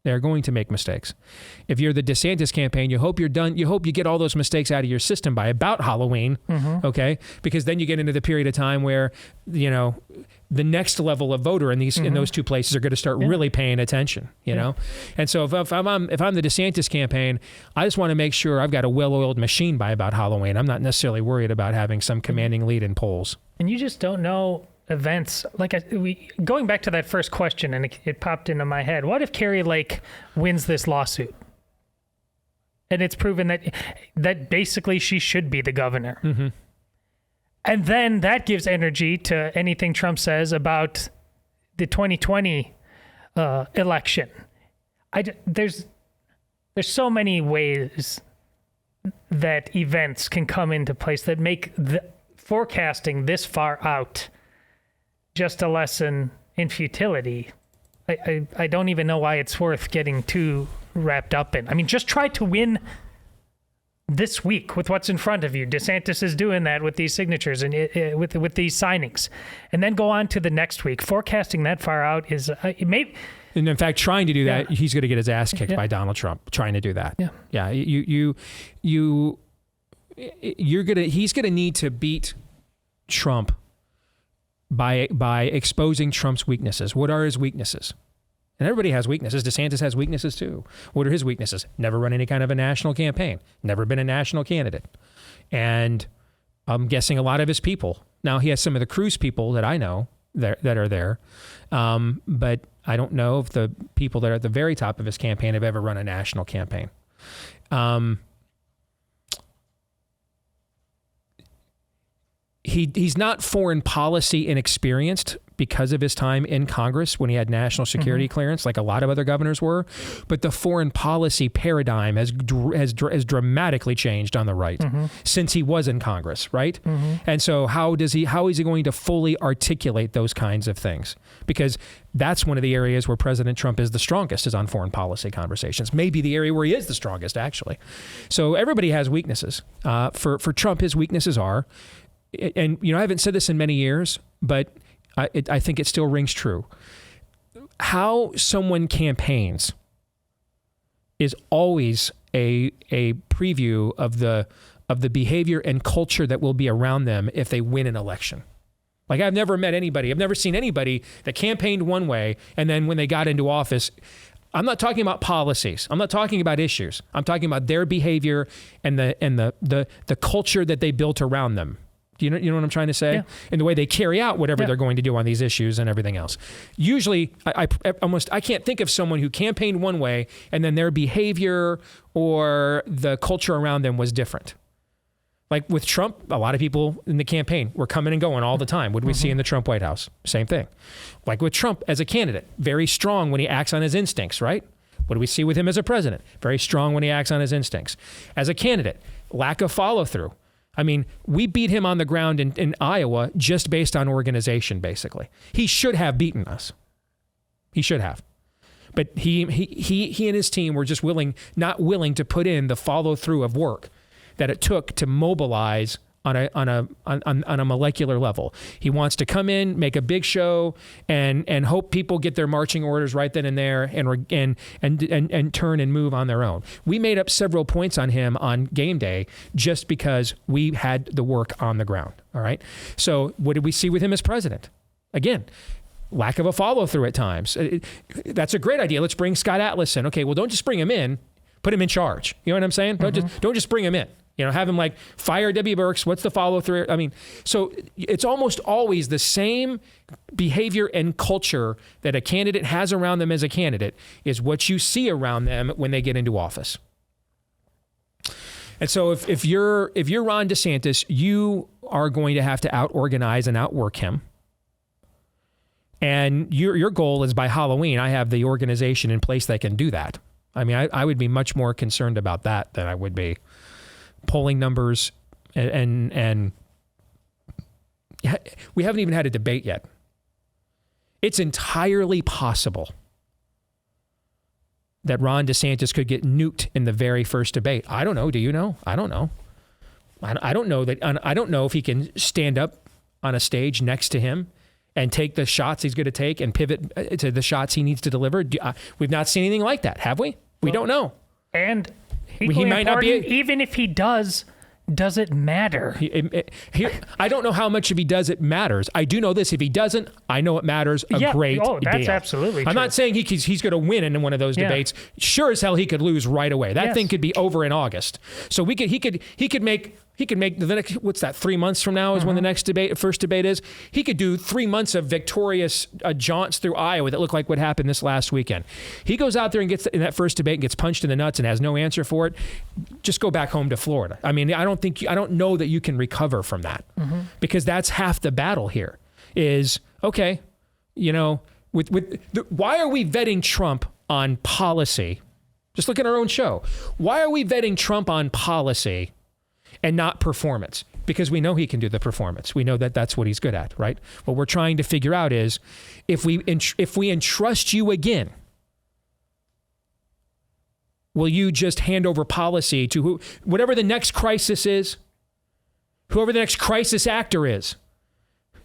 If you're the DeSantis campaign, you hope you're done. You hope you get all those mistakes out of your system by about Halloween, okay? Because then you get into the period of time where, the next level of voter in those two places are going to start really paying attention, know? And so if I'm the DeSantis campaign, I just want to make sure I've got a well-oiled machine by about Halloween. I'm not necessarily worried about having some commanding lead in polls. And you just don't know events. Going back to that first question, and it popped into my head. What if Carrie Lake wins this lawsuit? And it's proven that basically she should be the governor. Mm-hmm. And then that gives energy to anything Trump says about the 2020 election. There's so many ways that events can come into place that make the forecasting this far out just a lesson in futility. I don't even know why it's worth getting too wrapped up in. I mean, just try to win this week with what's in front of you. DeSantis is doing that with these signatures and with these signings, and then go on to the next week. Forecasting that far out is maybe. And in fact, trying to do that, he's going to get his ass kicked by Donald Trump. Trying to do that. Yeah. He's going to need to beat Trump by exposing Trump's weaknesses. What are his weaknesses? And everybody has weaknesses. DeSantis has weaknesses too. What are his weaknesses? Never run any kind of a national campaign. Never been a national candidate. And I'm guessing a lot of his people. Now, he has some of the Cruz people that I know that are there. But I don't know if the people that are at the very top of his campaign have ever run a national campaign. He's not foreign policy inexperienced because of his time in Congress when he had national security clearance, like a lot of other governors were. But the foreign policy paradigm has dramatically changed on the right since he was in Congress, right? And so how is he going to fully articulate those kinds of things? Because that's one of the areas where President Trump is the strongest, is on foreign policy conversations. Maybe the area where he is the strongest, actually. So everybody has weaknesses. For Trump, his weaknesses are, and I haven't said this in many years, but I think it still rings true. How someone campaigns is always a preview of the behavior and culture that will be around them if they win an election. Like, I've never seen anybody that campaigned one way and then when they got into office, I'm not talking about policies. I'm not talking about issues. I'm talking about their behavior and the culture that they built around them. Do you know what I'm trying to say? Yeah. And the way they carry out whatever they're going to do on these issues and everything else. Usually, I can't think of someone who campaigned one way and then their behavior or the culture around them was different. Like with Trump, a lot of people in the campaign were coming and going all the time. What do we see in the Trump White House? Same thing. Like with Trump as a candidate, very strong when he acts on his instincts, right? What do we see with him as a president? Very strong when he acts on his instincts. As a candidate, lack of follow through. I mean, we beat him on the ground in Iowa just based on organization, basically. He should have beaten us. He should have. But he and his team were just not willing to put in the follow through of work that it took to mobilize on a molecular level. He wants to come in, make a big show, and hope people get their marching orders right then and there, and turn and move on their own. We made up several points on him on game day just because we had the work on the ground. All right. So what did we see with him as president? Again, lack of a follow through at times. That's a great idea. Let's bring Scott Atlas in. Okay. Well, don't just bring him in. Put him in charge. You know what I'm saying? Don't just bring him in. Have him like fire W. Burks. What's the follow through? I mean, so it's almost always the same behavior and culture that a candidate has around them as a candidate is what you see around them when they get into office. And so if you're Ron DeSantis, you are going to have to out-organize and outwork him. And your goal is by Halloween, I have the organization in place that can do that. I mean, I would be much more concerned about that than I would be polling numbers, and we haven't even had a debate yet. It's entirely possible that Ron DeSantis could get nuked in the very first debate. I don't know. Do you know? I don't know. I don't know that. I don't know if he can stand up on a stage next to him and take the shots he's going to take and pivot to the shots he needs to deliver. We've not seen anything like that, have we? We don't know. And he might not be. Even if he does it matter? I don't know how much if he does it matters. I do know this: if he doesn't, I know it matters a great deal. That's absolutely true. I'm not saying he's going to win in one of those debates. Sure as hell he could lose right away. That thing could be over in August. So he could make the next, what's that, 3 months from now is when the next first debate is. He could do 3 months of victorious jaunts through Iowa that look like what happened this last weekend. He goes out there and gets in that first debate and gets punched in the nuts and has no answer for it. Just go back home to Florida. I mean, I don't know that you can recover from that because that's half the battle here is, okay, why are we vetting Trump on policy? Just look at our own show. Why are we vetting Trump on policy and not performance? Because we know he can do the performance. We know that that's what he's good at, right? What we're trying to figure out is if we entrust you again will you just hand over policy to whatever the next crisis is, whoever the next crisis actor is?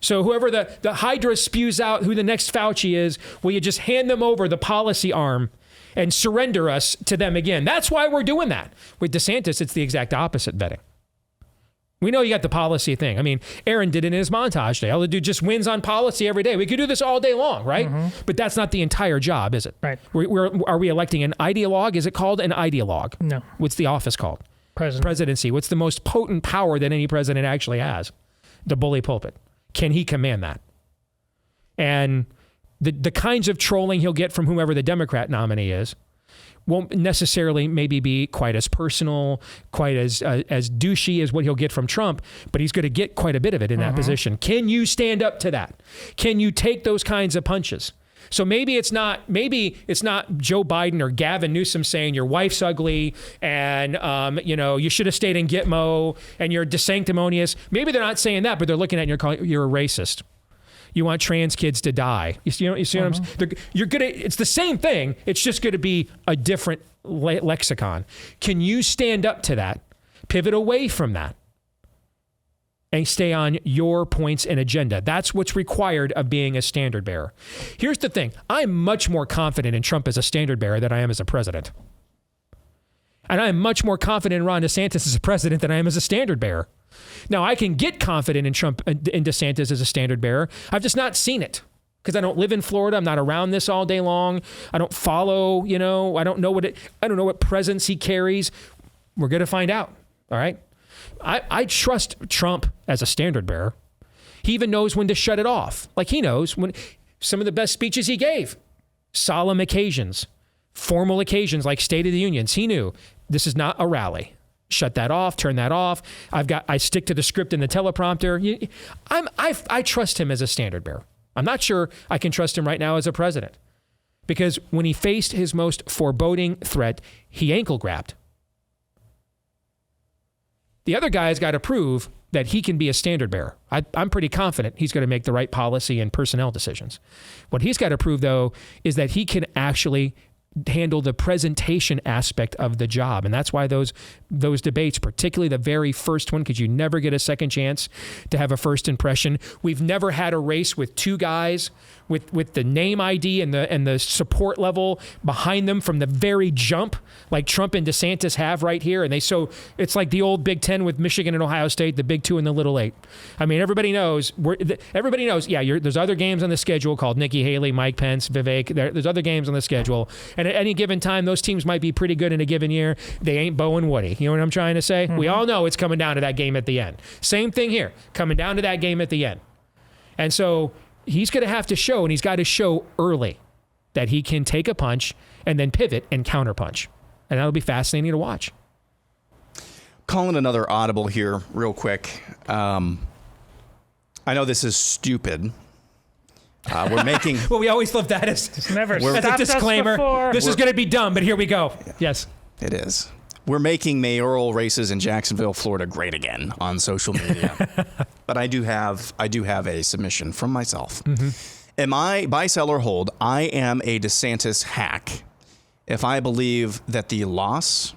So whoever the Hydra spews out who the next Fauci is, will you just hand them over the policy arm and surrender us to them again? That's why we're doing that. With DeSantis, it's the exact opposite betting. We know you got the policy thing. I mean, Aaron did it in his montage day. All the dude just wins on policy every day. We could do this all day long, right? But that's not the entire job, is it? Right. Are we electing an ideologue? Is it called an ideologue? No. What's the office called? Presidency. What's the most potent power that any president actually has? The bully pulpit. Can he command that? And the kinds of trolling he'll get from whoever the Democrat nominee is won't necessarily maybe be quite as personal, quite as douchey as what he'll get from Trump, but he's going to get quite a bit of it in that position. Can you stand up to that? Can you take those kinds of punches? So maybe it's not Joe Biden or Gavin Newsom saying your wife's ugly and you should have stayed in Gitmo and you're desanctimonious. Maybe they're not saying that, but they're looking at you and calling you're a racist. You want trans kids to die. You see what I'm saying? It's the same thing. It's just going to be a different lexicon. Can you stand up to that, pivot away from that, and stay on your points and agenda? That's what's required of being a standard bearer. Here's the thing. I'm much more confident in Trump as a standard bearer than I am as a president. And I'm much more confident in Ron DeSantis as a president than I am as a standard bearer. Now, I can get confident in Trump and DeSantis as a standard bearer. I've just not seen it because I don't live in Florida. I'm not around this all day long. I don't follow, I don't know what presence he carries. We're going to find out. All right. I trust Trump as a standard bearer. He even knows when to shut it off. Like he knows when some of the best speeches he gave, solemn occasions, formal occasions like State of the Unions. He knew this is not a rally. Shut that off, turn that off. I stick to the script in the teleprompter. I trust him as a standard bearer. I'm not sure I can trust him right now as a president because when he faced his most foreboding threat, he ankle grabbed. The other guy has got to prove that he can be a standard bearer. I'm pretty confident he's going to make the right policy and personnel decisions. What he's got to prove, though, is that he can actually handle the presentation aspect of the job. And that's why those debates, particularly the very first one, because you never get a second chance to have a first impression. We've never had a race with two guys with the name ID and the support level behind them from the very jump, like Trump and DeSantis have right here. And it's like the old Big Ten with Michigan and Ohio State, the Big Two and the Little Eight. I mean, everybody knows. Yeah, there's other games on the schedule called Nikki Haley, Mike Pence, Vivek. There's other games on the schedule. And at any given time, those teams might be pretty good in a given year. They ain't Bo and Woody. You know what I'm trying to say? We all know it's coming down to that game at the end. Same thing here, coming down to that game at the end. And so he's going to have to show, and he's got to show early, that he can take a punch and then pivot and counterpunch. And that'll be fascinating to watch. Calling another audible here real quick. I know this is stupid. We're making... Well, we always love that as a disclaimer. This is going to be dumb, but here we go. Yeah. Yes. It is. We're making mayoral races in Jacksonville, Florida great again on social media. But I do have a submission from myself. Am I, buy, sell, or hold, I am a DeSantis hack if I believe that the loss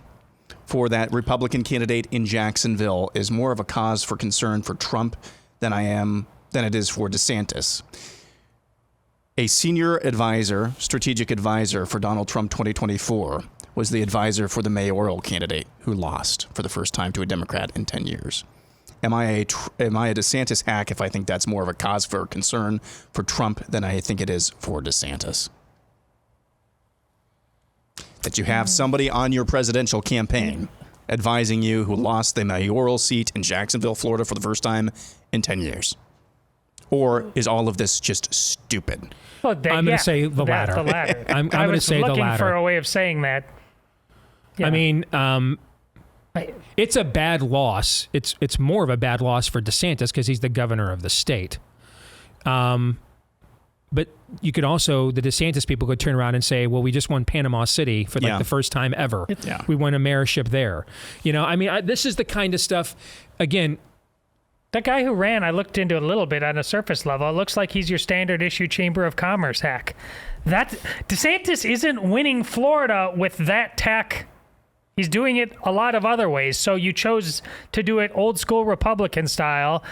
for that Republican candidate in Jacksonville is more of a cause for concern for Trump than it is for DeSantis. A senior advisor, strategic advisor for Donald Trump 2024 was the advisor for the mayoral candidate who lost for the first time to a Democrat in 10 years. Am I a DeSantis hack if I think that's more of a cause for concern for Trump than I think it is for DeSantis? That you have somebody on your presidential campaign advising you who lost the mayoral seat in Jacksonville, Florida for the first time in 10 years. Or is all of this just stupid? Well, I'm going to say the latter. The latter. I'm going to say the latter. I was looking for a way of saying that. Yeah. I mean, it's a bad loss. It's more of a bad loss for DeSantis because he's the governor of the state. But you could also, the DeSantis people could turn around and say, well, we just won Panama City for the first time ever. We won a mayorship there. This is the kind of stuff, again. That guy who ran, I looked into it a little bit on a surface level. It looks like he's your standard issue Chamber of Commerce hack. That DeSantis isn't winning Florida with that tack He's doing it a lot of other ways. So you chose to do it old school Republican style.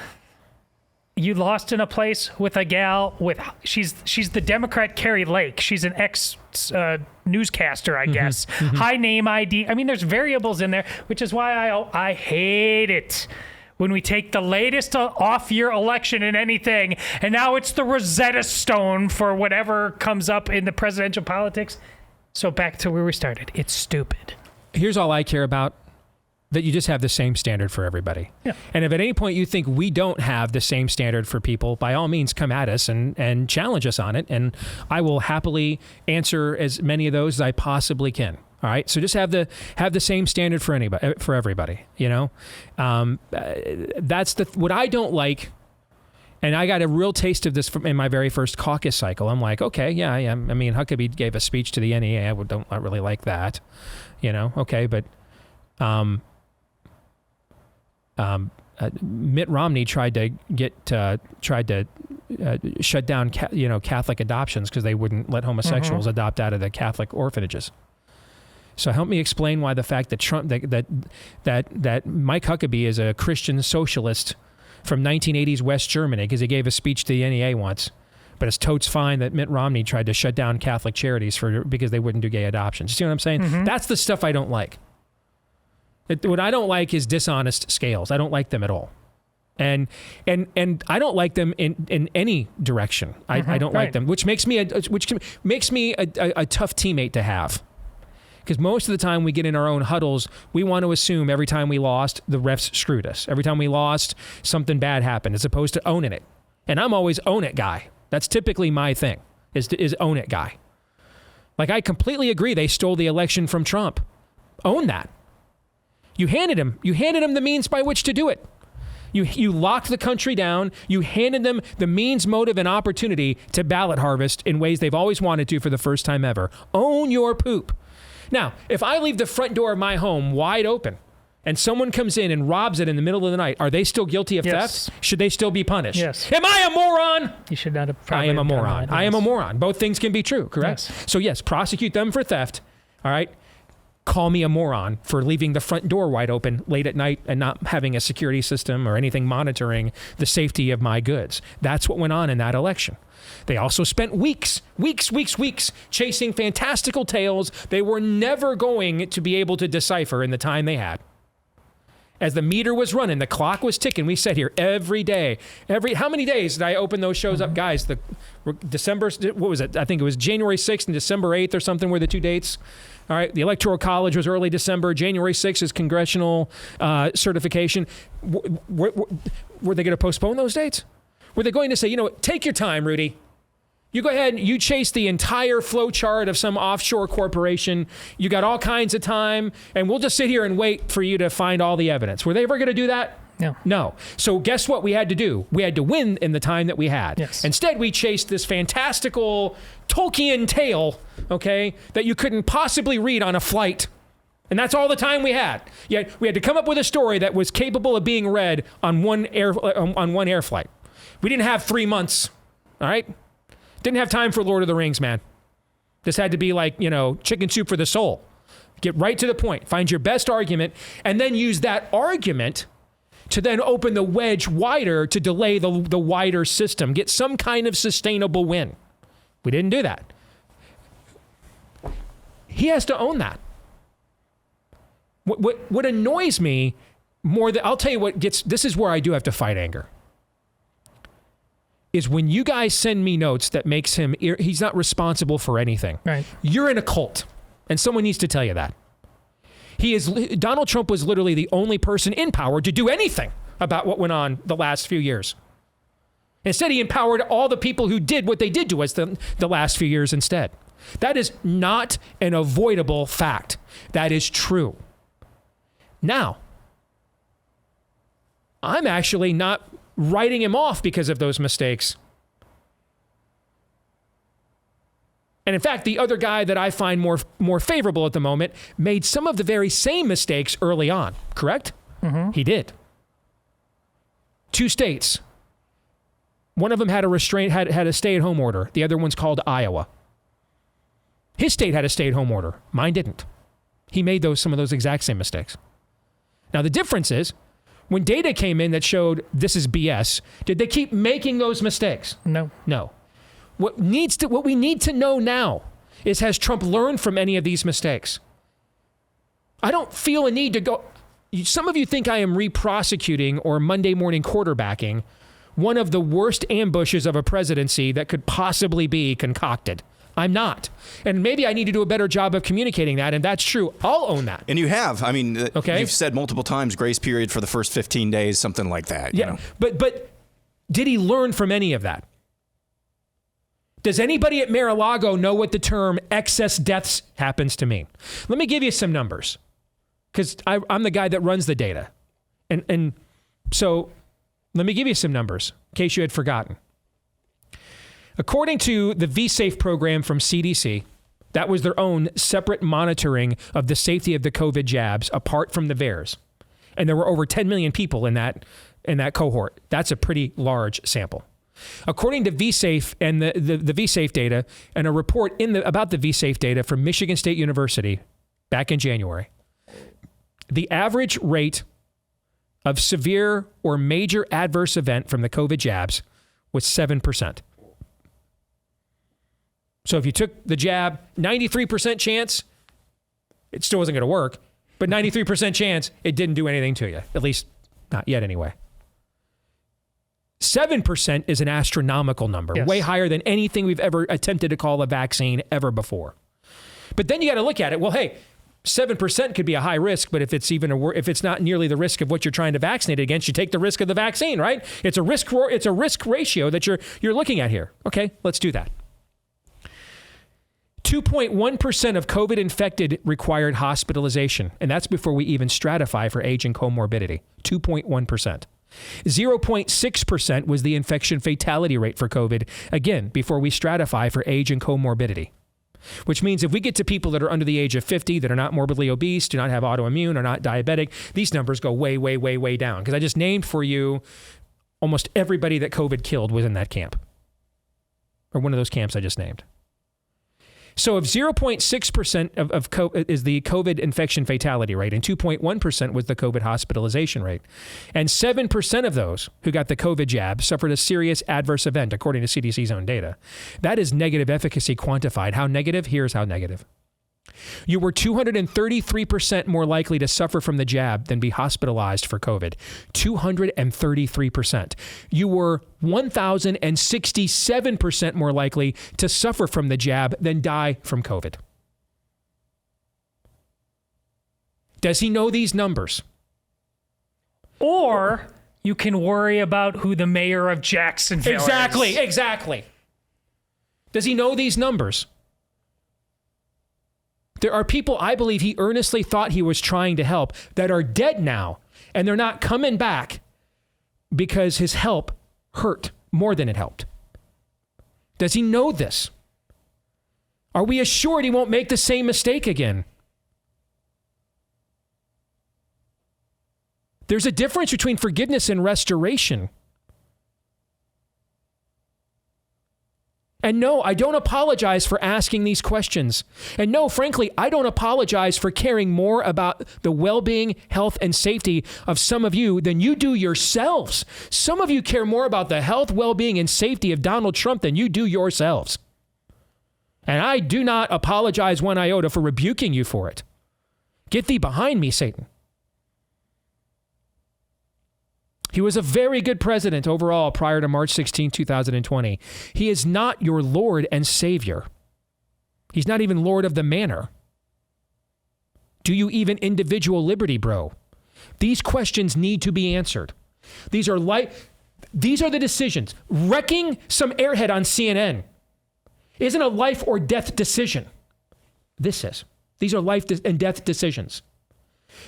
You lost in a place with a gal with she's the Democrat Carrie Lake. She's an ex newscaster, I guess. High name ID. I mean, there's variables in there, which is why I hate it when we take the latest off-year election in anything, and now it's the Rosetta Stone for whatever comes up in the presidential politics. So back to where we started. It's stupid. Here's all I care about, that you just have the same standard for everybody. Yeah. And if at any point you think we don't have the same standard for people, by all means, come at us and challenge us on it. And I will happily answer as many of those as I possibly can. All right. So just have the same standard for everybody, you know? That's what I don't like. And I got a real taste of this in my very first caucus cycle. I'm like, okay, yeah, I mean, Huckabee gave a speech to the NEA. I don't really like that, you know? Okay, but Mitt Romney tried to shut down Catholic adoptions because they wouldn't let homosexuals adopt out of the Catholic orphanages. So help me explain why the fact that Trump that Mike Huckabee is a Christian socialist from 1980s West Germany because he gave a speech to the NEA once, but it's totes fine that Mitt Romney tried to shut down Catholic charities because they wouldn't do gay adoptions. You see what I'm saying? That's the stuff I don't like. What I don't like is dishonest scales. I don't like them at all. And I don't like them in any direction. I don't like them, which makes me a tough teammate to have. Because most of the time we get in our own huddles, we want to assume every time we lost, the refs screwed us. Every time we lost, something bad happened, as opposed to owning it. And I'm always own it guy. That's typically my thing, is own it guy. Like, I completely agree they stole the election from Trump. Own that. You handed him the means by which to do it. You locked the country down. You handed them the means, motive, and opportunity to ballot harvest in ways they've always wanted to for the first time ever. Own your poop. Now, if I leave the front door of my home wide open and someone comes in and robs it in the middle of the night, are they still guilty of theft? Should they still be punished? Yes. Am I a moron? You should not have. I am a moron. I am a moron. Both things can be true, correct? Yes. So yes, prosecute them for theft. All right. Call me a moron for leaving the front door wide open late at night and not having a security system or anything monitoring the safety of my goods. That's what went on in that election. They also spent weeks chasing fantastical tales they were never going to be able to decipher in the time they had. As the meter was running, the clock was ticking. We sat here every day. How many days did I open those shows up? Guys, December, what was it? I think it was January 6th and December 8th or something were the two dates. All right, the Electoral College was early December. January 6th is congressional certification. Were they going to postpone those dates? Were they going to say, take your time, Rudy. You go ahead and you chase the entire flow chart of some offshore corporation. You got all kinds of time, and we'll just sit here and wait for you to find all the evidence. Were they ever going to do that? No. So guess what we had to do? We had to win in the time that we had. Yes. Instead, we chased this fantastical Tolkien tale, okay, that you couldn't possibly read on a flight. And that's all the time we had. Yet we had to come up with a story that was capable of being read on one air flight. We didn't have 3 months, all right? Didn't have time for Lord of the Rings, man. This had to be like, chicken soup for the soul. Get right to the point. Find your best argument, and then use that argument to then open the wedge wider to delay the wider system. Get some kind of sustainable win. We didn't do that. He has to own that. What annoys me more than, I'll tell you this is where I do have to fight anger, is when you guys send me notes that makes him, he's not responsible for anything. Right. You're in a cult, and someone needs to tell you that. Donald Trump was literally the only person in power to do anything about what went on the last few years. Instead, he empowered all the people who did what they did to us the last few years instead. That is not an avoidable fact. That is true. Now, I'm actually not writing him off because of those mistakes. And in fact, the other guy that I find more favorable at the moment made some of the very same mistakes early on, correct? Mm-hmm. He did. 2 states. One of them had a stay-at-home order. The other one's called Iowa. His state had a stay-at-home order. Mine didn't. He made some of those exact same mistakes. Now, the difference is, when data came in that showed this is BS, did they keep making those mistakes? No. No. What we need to know now is, has Trump learned from any of these mistakes? I don't feel a need to go. Some of you think I am re-prosecuting or Monday morning quarterbacking one of the worst ambushes of a presidency that could possibly be concocted. I'm not. And maybe I need to do a better job of communicating that, and that's true. I'll own that. And you have. I mean, okay. You've said multiple times grace period for the first 15 days, something like that. Yeah, you know? But did he learn from any of that? Does anybody at Mar-a-Lago know what the term excess deaths happens to mean? Let me give you some numbers, because I'm the guy that runs the data. And so let me give you some numbers in case you had forgotten. According to the VSafe program from CDC, that was their own separate monitoring of the safety of the COVID jabs apart from the VAERS. And there were over 10 million people in that cohort. That's a pretty large sample. According to VSafe and the VSafe data, and a report about the VSafe data from Michigan State University back in January, the average rate of severe or major adverse event from the COVID jabs was 7%. So if you took the jab, 93% chance, it still wasn't going to work, but 93% chance it didn't do anything to you, at least not yet anyway. 7% is an astronomical number, yes. Way higher than anything we've ever attempted to call a vaccine ever before. But then you got to look at it. Well, hey, 7% could be a high risk, but if it's not nearly the risk of what you're trying to vaccinate against, you take the risk of the vaccine, right? It's a risk ratio that you're looking at here. Okay, let's do that. 2.1% of COVID infected required hospitalization, and that's before we even stratify for age and comorbidity. 2.1%. 0.6% was the infection fatality rate for COVID, again, before we stratify for age and comorbidity. Which means if we get to people that are under the age of 50, that are not morbidly obese, do not have autoimmune, are not diabetic, these numbers go way, way, way, way down. Because I just named for you almost everybody that COVID killed was in that camp. Or one of those camps I just named. So if 0.6% of COVID is the COVID infection fatality rate, and 2.1% was the COVID hospitalization rate, and 7% of those who got the COVID jab suffered a serious adverse event, according to CDC's own data, that is negative efficacy quantified. How negative? Here's how negative. You were 233% more likely to suffer from the jab than be hospitalized for COVID. 233%. You were 1,067% more likely to suffer from the jab than die from COVID. Does he know these numbers? Or you can worry about who the mayor of Jacksonville is. Exactly. Does he know these numbers? There are people I believe he earnestly thought he was trying to help that are dead now, and they're not coming back because his help hurt more than it helped. Does he know this? Are we assured he won't make the same mistake again? There's a difference between forgiveness and restoration. And no, I don't apologize for asking these questions. And no, frankly, I don't apologize for caring more about the well-being, health, and safety of some of you than you do yourselves. Some of you care more about the health, well-being, and safety of Donald Trump than you do yourselves. And I do not apologize one iota for rebuking you for it. Get thee behind me, Satan. He was a very good president overall prior to March 16, 2020. He is not your Lord and Savior. He's not even Lord of the manor. Do you even individual liberty, bro? These questions need to be answered. These are the decisions. Wrecking some airhead on CNN isn't a life or death decision. This is. These are life and death decisions.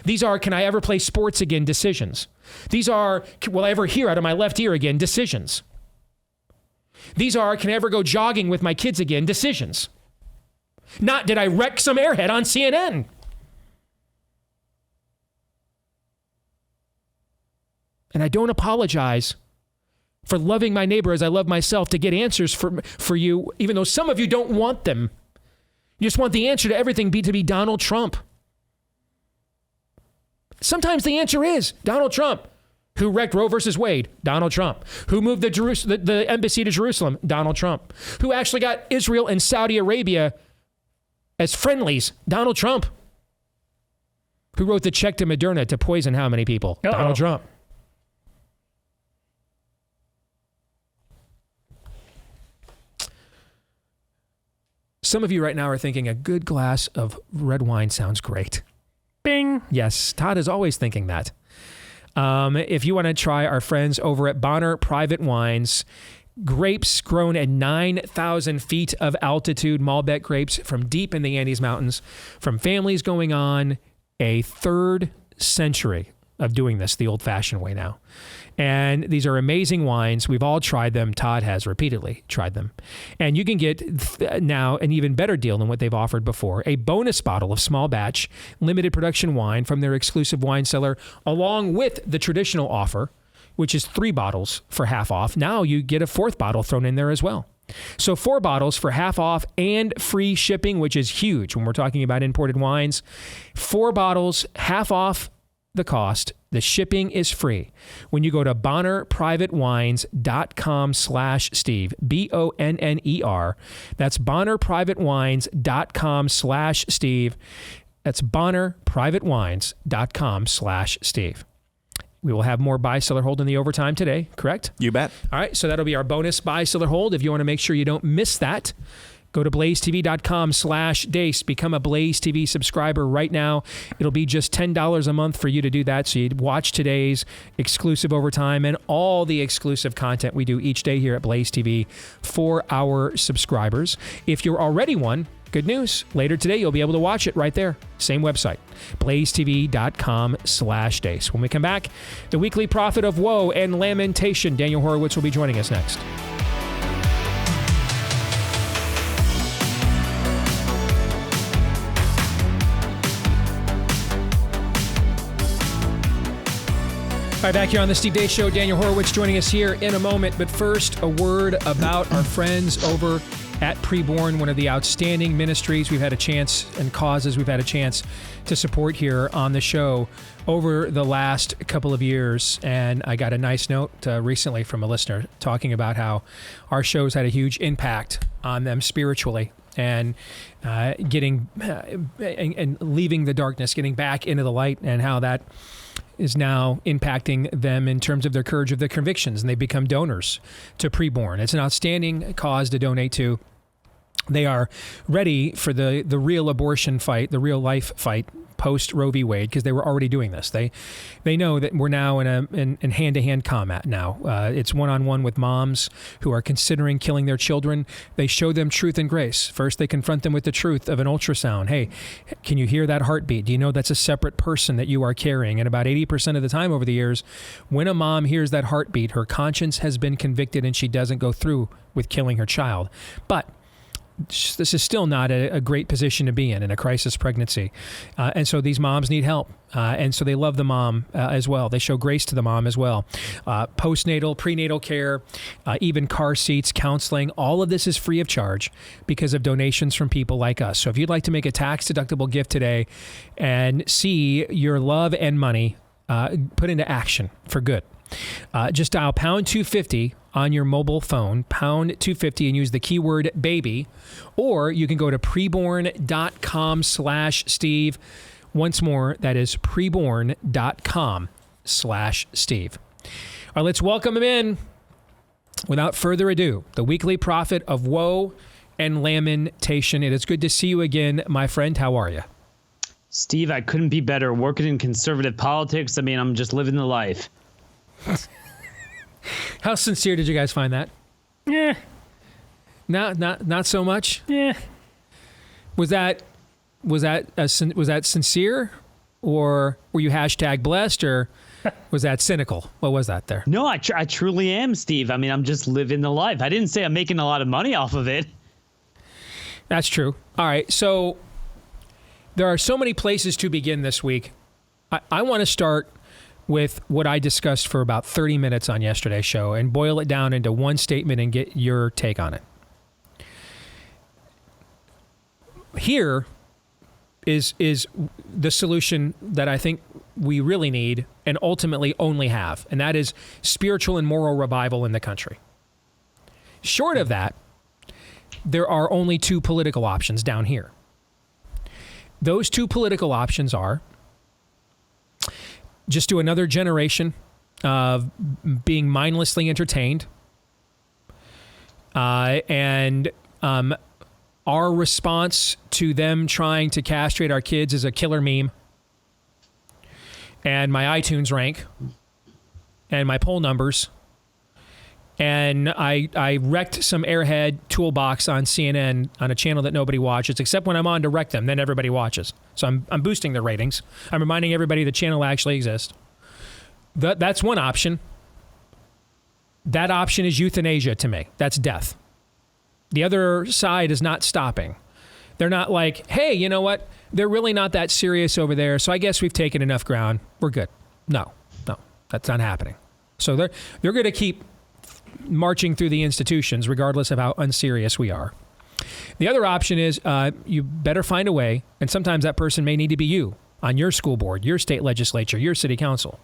These are, can I ever play sports again, decisions. These are, will I ever hear out of my left ear again, decisions. These are, can I ever go jogging with my kids again, decisions. Not, did I wreck some airhead on CNN? And I don't apologize for loving my neighbor as I love myself to get answers for you, even though some of you don't want them. You just want the answer to everything to be Donald Trump. Sometimes the answer is Donald Trump. Who wrecked Roe versus Wade? Donald Trump. Who moved the embassy to Jerusalem? Donald Trump. Who actually got Israel and Saudi Arabia as friendlies? Donald Trump. Who wrote the check to Moderna to poison how many people? Uh-oh. Donald Trump. Some of you right now are thinking a good glass of red wine sounds great. Bing. Yes, Todd is always thinking that. If you want to try our friends over at Bonner Private Wines, grapes grown at 9,000 feet of altitude, Malbec grapes from deep in the Andes Mountains, from families going on a third century of doing this the old-fashioned way now. And these are amazing wines. We've all tried them. Todd has repeatedly tried them. And you can get now an even better deal than what they've offered before. A bonus bottle of small batch, limited production wine from their exclusive wine cellar, along with the traditional offer, which is 3 bottles for half off. Now you get a 4th bottle thrown in there as well. So 4 bottles for half off and free shipping, which is huge when we're talking about imported wines. 4 bottles, half off the cost. The shipping is free when you go to BonnerPrivateWines.com/Steve, BONNER. That's BonnerPrivateWines.com/Steve. That's BonnerPrivateWines.com/Steve. We will have more buy, seller, hold in the overtime today, correct? You bet. All right, so that'll be our bonus buy, seller, hold. If you want to make sure you don't miss that, go to BlazeTV.com/Deace. Become a Blaze TV subscriber right now. It'll be just $10 a month for you to do that. So you'd watch today's exclusive overtime and all the exclusive content we do each day here at Blaze TV for our subscribers. If you're already one, good news. Later today, you'll be able to watch it right there. Same website, BlazeTV.com/Deace. When we come back, the weekly prophet of woe and lamentation, Daniel Horowitz, will be joining us next. All right, back here on the Steve Deace Show, Daniel Horowitz joining us here in a moment. But first, a word about our friends over at Preborn, one of the outstanding ministries we've had a chance and causes we've had a chance to support here on the show over the last couple of years. And I got a nice note recently from a listener talking about how our show's had a huge impact on them spiritually and getting and leaving the darkness, getting back into the light, and how that is now impacting them in terms of their courage of their convictions, and they become donors to Preborn. It's an outstanding cause to donate to. They are ready for the real abortion fight, the real life fight post Roe v. Wade, because they were already doing this. They know that we're now in hand-to-hand combat now. It's one-on-one with moms who are considering killing their children. They show them truth and grace. First, they confront them with the truth of an ultrasound. Hey, can you hear that heartbeat? Do you know that's a separate person that you are carrying? And about 80% of the time over the years, when a mom hears that heartbeat, her conscience has been convicted and she doesn't go through with killing her child. But this is still not a great position to be in a crisis pregnancy. And so these moms need help. And so they love the mom as well. They show grace to the mom as well. Postnatal, prenatal care, even car seats, counseling, all of this is free of charge because of donations from people like us. So if you'd like to make a tax-deductible gift today and see your love and money put into action for good, just dial pound 250 on your mobile phone, pound 250, and use the keyword baby, or you can go to preborn.com/Steve. Once more, that is preborn.com/Steve. All right, let's welcome him in. Without further ado, the weekly prophet of woe and lamentation. It is good to see you again, my friend. How are you? Steve, I couldn't be better. Working in conservative politics, I mean, I'm just living the life. How sincere did you guys find that? Yeah. Not so much. Yeah. Was that sincere, or were you #blessed, or was that cynical? What was that there? No, I truly am, Steve. I mean, I'm just living the life. I didn't say I'm making a lot of money off of it. That's true. All right. So there are so many places to begin this week. I want to start with what I discussed for about 30 minutes on yesterday's show and boil it down into one statement and get your take on it. Here is the solution that I think we really need and ultimately only have, and that is spiritual and moral revival in the country. Short of that, there are only two political options down here. Those two political options are just do another generation of being mindlessly entertained, and our response to them trying to castrate our kids is a killer meme, and my iTunes rank, and my poll numbers, and I wrecked some Airhead toolbox on CNN on a channel that nobody watches, except when I'm on to wreck them, then everybody watches. So I'm boosting their ratings. I'm reminding everybody the channel actually exists. That's one option. That option is euthanasia to me. That's death. The other side is not stopping. They're not like, hey, you know what? They're really not that serious over there, so I guess we've taken enough ground. We're good. No, that's not happening. So they're going to keep marching through the institutions regardless of how unserious we are. The other option is you better find a way, and sometimes that person may need to be you on your school board, your state legislature, your city council.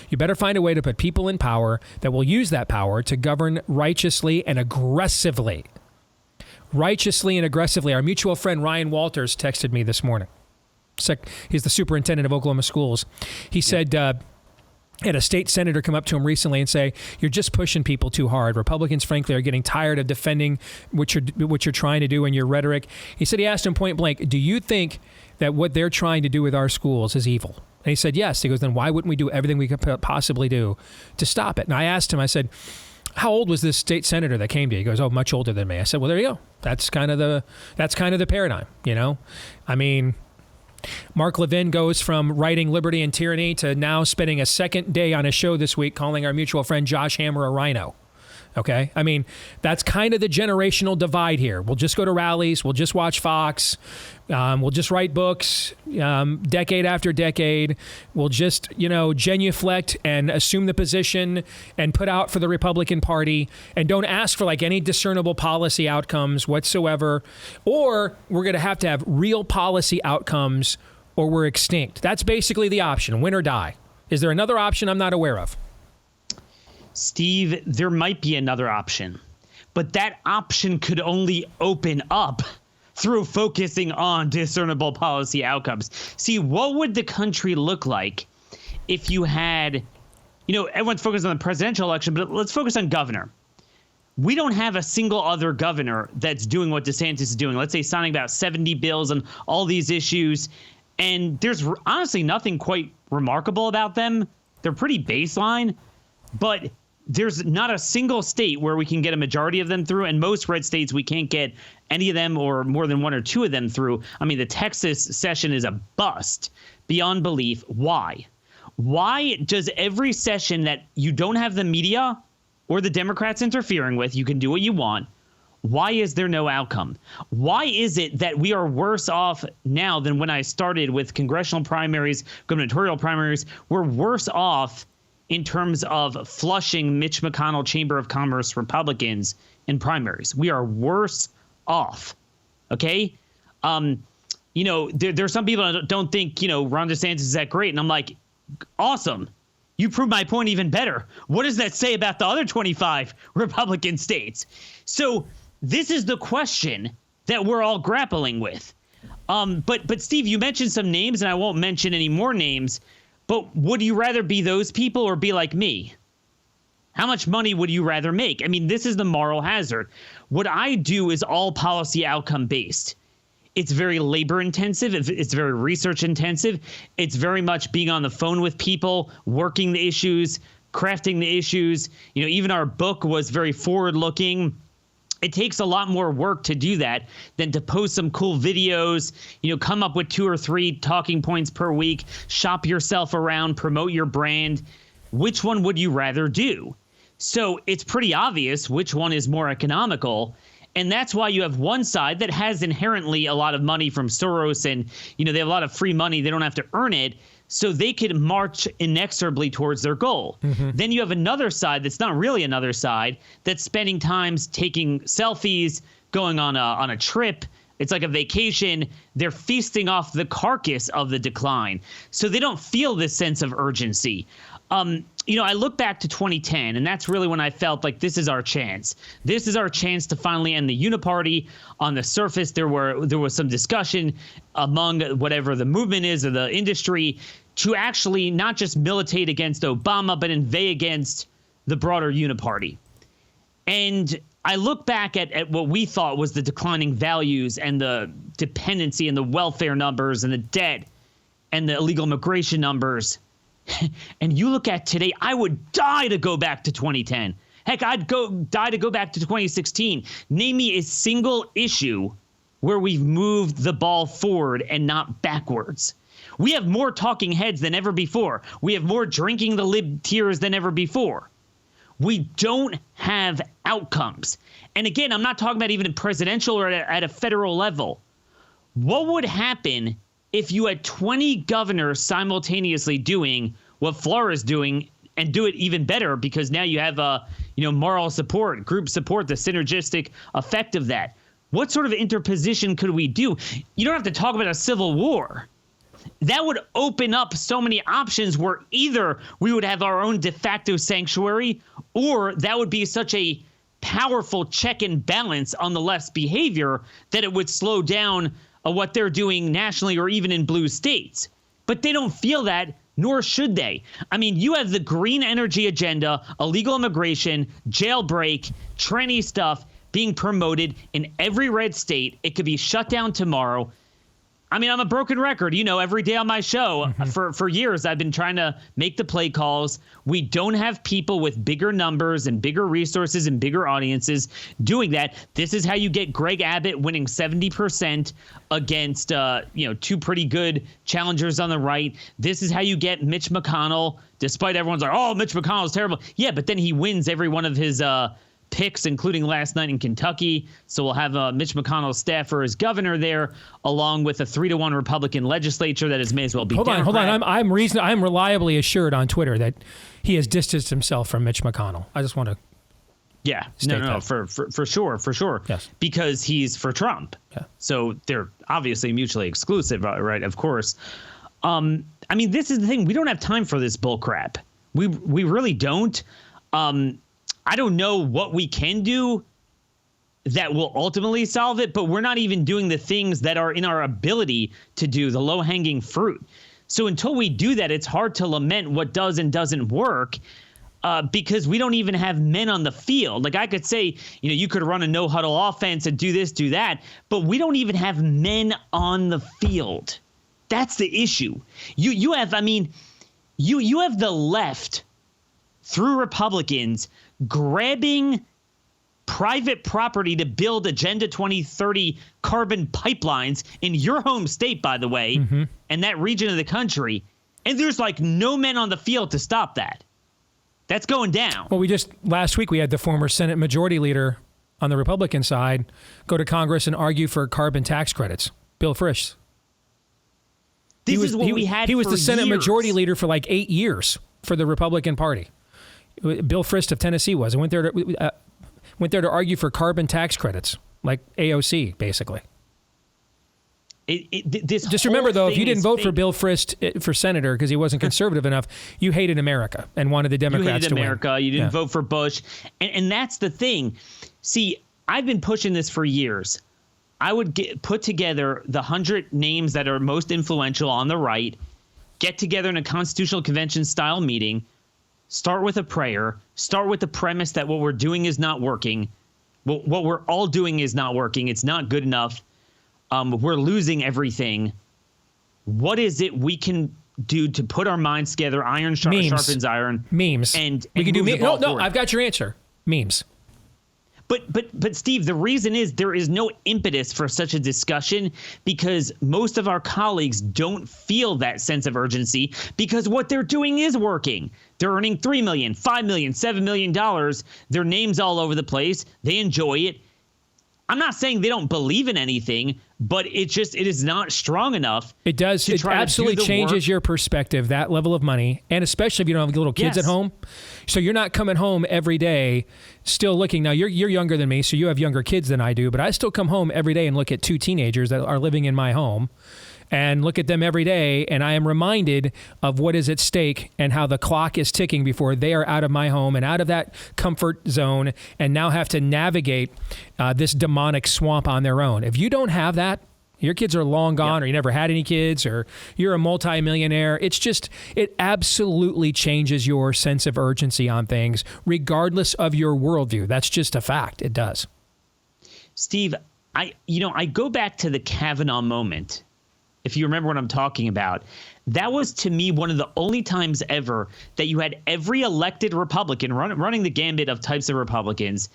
You better find a way to put people in power that will use that power to govern righteously and aggressively. Righteously and aggressively. Our mutual friend Ryan Walters texted me this morning. He's the superintendent of Oklahoma schools. He said, had a state senator come up to him recently and say, you're just pushing people too hard. Republicans, frankly, are getting tired of defending what you're trying to do in your rhetoric. He said, he asked him point blank, do you think that what they're trying to do with our schools is evil? And he said, yes. He goes, then why wouldn't we do everything we could possibly do to stop it? And I asked him, I said, how old was this state senator that came to you? He goes, oh, much older than me. I said, well, there you go. That's kind of the paradigm, you know? I mean, Mark Levin goes from writing Liberty and Tyranny to now spending a second day on a show this week calling our mutual friend Josh Hammer a rhino. Okay? I mean, that's kind of the generational divide here. We'll just go to rallies. We'll just watch Fox. We'll just write books decade after decade. We'll just, genuflect and assume the position and put out for the Republican Party and don't ask for like any discernible policy outcomes whatsoever. Or we're going to have real policy outcomes or we're extinct. That's basically the option, win or die. Is there another option I'm not aware of? Steve, there might be another option, but that option could only open up through focusing on discernible policy outcomes. See, what would the country look like if you had, everyone's focused on the presidential election, but let's focus on governor. We don't have a single other governor that's doing what DeSantis is doing. Let's say signing about 70 bills on all these issues. And there's honestly nothing quite remarkable about them. They're pretty baseline, but there's not a single state where we can get a majority of them through, and most red states we can't get any of them or more than one or two of them through. I mean, the Texas session is a bust beyond belief. Why? Why does every session that you don't have the media or the Democrats interfering with, you can do what you want, why is there no outcome? Why is it that we are worse off now than when I started with congressional primaries, gubernatorial primaries? We're worse off in terms of flushing Mitch McConnell Chamber of Commerce Republicans in primaries. We are worse off. Okay? There's some people that don't think, Ron DeSantis is that great. And I'm like, awesome. You prove my point even better. What does that say about the other 25 Republican states? So this is the question that we're all grappling with. But Steve, you mentioned some names, and I won't mention any more names. But would you rather be those people or be like me? How much money would you rather make? I mean, this is the moral hazard. What I do is all policy outcome based. It's very labor intensive. It's very research intensive. It's very much being on the phone with people, working the issues, crafting the issues. Even our book was very forward looking. It takes a lot more work to do that than to post some cool videos, come up with 2 or 3 talking points per week, shop yourself around, promote your brand. Which one would you rather do? So it's pretty obvious which one is more economical. And that's why you have one side that has inherently a lot of money from Soros and, they have a lot of free money. They don't have to earn it. So they could march inexorably towards their goal. Mm-hmm. Then you have another side that's not really another side that's spending time taking selfies, going on a trip, It's like a vacation. They're feasting off the carcass of the decline. So they don't feel this sense of urgency. I look back to 2010, and that's really when I felt like this is our chance. This is our chance to finally end the uniparty. On the surface, there was some discussion among whatever the movement is or the industry to actually not just militate against Obama, but inveigh against the broader uniparty. And I look back at what we thought was the declining values and the dependency and the welfare numbers and the debt and the illegal immigration numbers. And you look at today, I would die to go back to 2010. Heck, I'd die to go back to 2016. Name me a single issue where we've moved the ball forward and not backwards. We have more talking heads than ever before. We have more drinking the lib tears than ever before. We don't have outcomes. And again, I'm not talking about even a presidential or at a federal level. What would happen if you had 20 governors simultaneously doing what Florida's doing and do it even better, because now you have moral support, group support, the synergistic effect of that? What sort of interposition could we do? You don't have to talk about a civil war. That would open up so many options where either we would have our own de facto sanctuary, or that would be such a powerful check and balance on the left's behavior that it would slow down what they're doing nationally or even in blue states. But they don't feel that, nor should they. I mean, you have the green energy agenda, illegal immigration, jailbreak, tranny stuff being promoted in every red state. It could be shut down tomorrow. I mean, I'm a broken record. Every day on my show, for years, I've been trying to make the play calls. We don't have people with bigger numbers and bigger resources and bigger audiences doing that. This is how you get Greg Abbott winning 70% against, two pretty good challengers on the right. This is how you get Mitch McConnell, despite everyone's like, oh, Mitch McConnell's terrible. Yeah, but then he wins every one of his picks, including last night in Kentucky. So we'll have Mitch McConnell's staffer as governor there, along with a 3-1 Republican legislature that may as well be Democrat. Hold on. I'm reliably assured on Twitter that he has distanced himself from Mitch McConnell. I just want to. Yeah, no, for sure. Yes, because he's for Trump. Yeah. So they're obviously mutually exclusive, right? Of course. I mean, this is the thing. We don't have time for this bull crap. We really don't. I don't know what we can do that will ultimately solve it, but we're not even doing the things that are in our ability to do, the low-hanging fruit. So until we do that, it's hard to lament what does and doesn't work because we don't even have men on the field. Like I could say, you could run a no-huddle offense and do this, do that, but we don't even have men on the field. That's the issue. You have the left through Republicans grabbing private property to build Agenda 2030 carbon pipelines in your home state, by the way, and that region of the country. And there's no men on the field to stop that. That's going down. Well, last week we had the former Senate Majority Leader on the Republican side go to Congress and argue for carbon tax credits. Bill Frist. He was the Senate Majority Leader for 8 years for the Republican Party. Bill Frist of Tennessee was. I went there to argue for carbon tax credits, like AOC, basically. Just remember, though, if you didn't vote for Bill Frist for senator because he wasn't conservative enough, you hated America and wanted the Democrats to win. You hated America. You didn't vote for Bush. And that's the thing. See, I've been pushing this for years. I would put together the 100 names that are most influential on the right, get together in a constitutional convention-style meeting, start with a prayer, start with the premise that what we're doing is not working. What we're all doing is not working. It's not good enough. We're losing everything. What is it we can do to put our minds together? Iron sharpens iron. Memes. And we can do memes. No, I've got your answer. Memes. But Steve, the reason is there is no impetus for such a discussion because most of our colleagues don't feel that sense of urgency because what they're doing is working. They're earning $3 million, $5 million, $7 million. Their name's all over the place. They enjoy it. I'm not saying they don't believe in anything, but it is not strong enough. It does. It absolutely changes your perspective, that level of money, and especially if you don't have little kids at home. So you're not coming home every day still looking. Now, you're younger than me, so you have younger kids than I do, but I still come home every day and look at 2 teenagers that are living in my home and look at them every day, and I am reminded of what is at stake and how the clock is ticking before they are out of my home and out of that comfort zone and now have to navigate this demonic swamp on their own. If you don't have that, your kids are long gone, or you never had any kids, or you're a multimillionaire. It absolutely changes your sense of urgency on things, regardless of your worldview. That's just a fact. It does. Steve, I go back to the Kavanaugh moment. If you remember what I'm talking about, that was to me one of the only times ever that you had every elected Republican running the gambit of types of Republicans,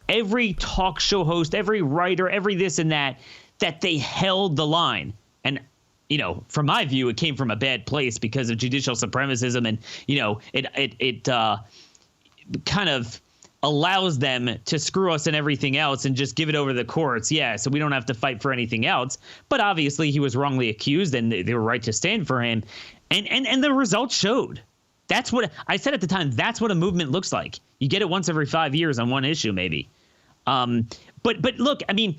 every talk show host, every writer, every this and that they held the line. And, from my view, it came from a bad place because of judicial supremacism. And, it kind of allows them to screw us and everything else and just give it over to the courts. Yeah, so we don't have to fight for anything else. But obviously he was wrongly accused and they were right to stand for him. And the results showed. That's what I said at the time. That's what a movement looks like. You get it once every 5 years on one issue, maybe. But look, I mean,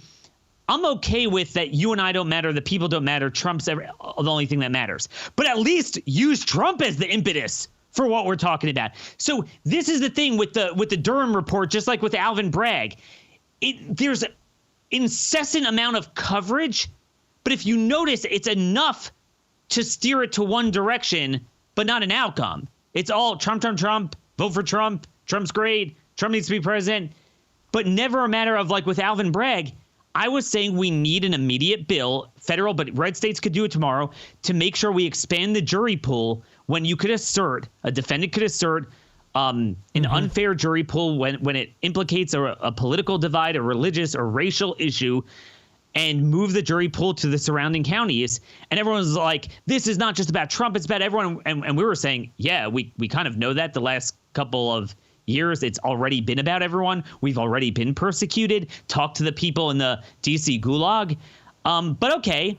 I'm okay with that. You and I don't matter. The people don't matter. Trump's the only thing that matters. But at least use Trump as the impetus for what we're talking about. So this is the thing with the Durham report, just like with Alvin Bragg. There's an incessant amount of coverage, but if you notice, it's enough to steer it to one direction, but not an outcome. It's all Trump, vote for Trump, Trump's great, Trump needs to be president, but never a matter of, like with Alvin Bragg, I was saying we need an immediate bill, federal, but red states could do it tomorrow, to make sure we expand the jury pool when you could assert, a defendant could assert an unfair jury pool when it implicates a political divide, a religious or racial issue, and move the jury pool to the surrounding counties. And everyone's like, this is not just about Trump, it's about everyone. And we were saying, yeah, we kind of know that the last couple of years. It's already been about everyone. We've already been persecuted. Talk to the people in the DC gulag. But okay.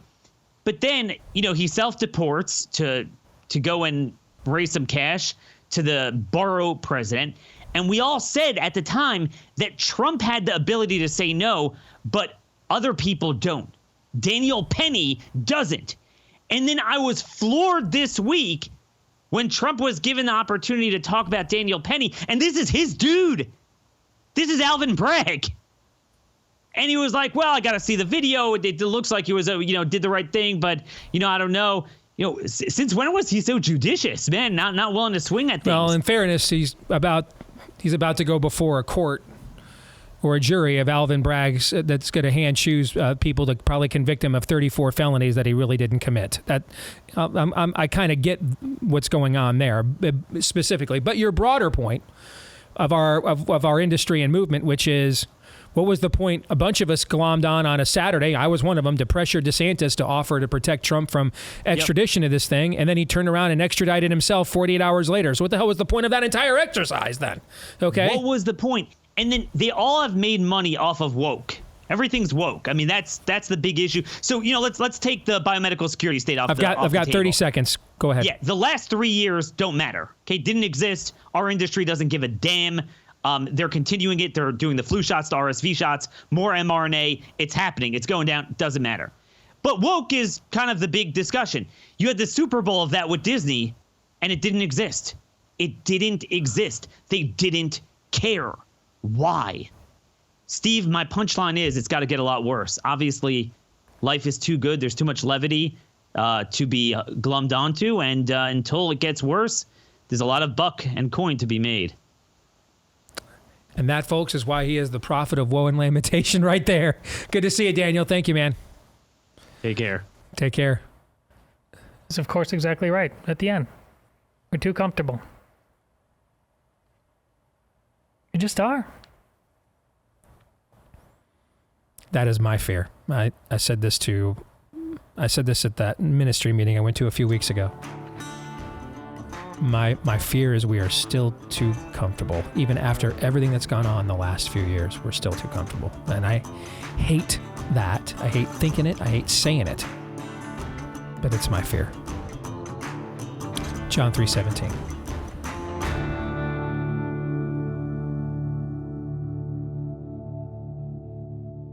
But then, he self-deports to go and raise some cash to the borough president. And we all said at the time that Trump had the ability to say no, but other people don't. Daniel Penny doesn't. And then I was floored this week when Trump was given the opportunity to talk about Daniel Penny. And this is his dude. This is Alvin Bragg. And he was like, well, I got to see the video. It looks like he was, did the right thing. But, I don't know. Since when was he so judicious, man? Not willing to swing at things. Well, in fairness, he's about to go before a court or a jury of Alvin Bragg that's going to choose people to probably convict him of 34 felonies that he really didn't commit. That I kind of get what's going on there specifically. But your broader point of our industry and movement, which is, what was the point? A bunch of us glommed on a Saturday, I was one of them, to pressure DeSantis to offer to protect Trump from extradition of this thing, and then he turned around and extradited himself 48 hours later. So what the hell was the point of that entire exercise then? Okay? What was the point? And then they all have made money off of woke. Everything's woke. I mean, that's the big issue. So, let's take the biomedical security state off. I've got 30 seconds. Go ahead. Yeah, the last 3 years don't matter. Okay, didn't exist. Our industry doesn't give a damn. They're continuing it. They're doing the flu shots, the RSV shots, more mRNA. It's happening. It's going down. Doesn't matter. But woke is kind of the big discussion. You had the Super Bowl of that with Disney, and it didn't exist. It didn't exist. They didn't care. Why? Steve, my punchline is it's got to get a lot worse. Obviously, life is too good. There's too much levity to be glummed onto. And until it gets worse, there's a lot of buck and coin to be made. And that, folks, is why he is the prophet of woe and lamentation right there. Good to see you, Daniel. Thank you, man. Take care. Take care. It's, of course, exactly right at the end. We're too comfortable. You just are. That is my fear. I said this at that ministry meeting I went to a few weeks ago. My fear is we are still too comfortable. Even after everything that's gone on the last few years, we're still too comfortable. And I hate that. I hate thinking it. I hate saying it. But it's my fear. John 3:17.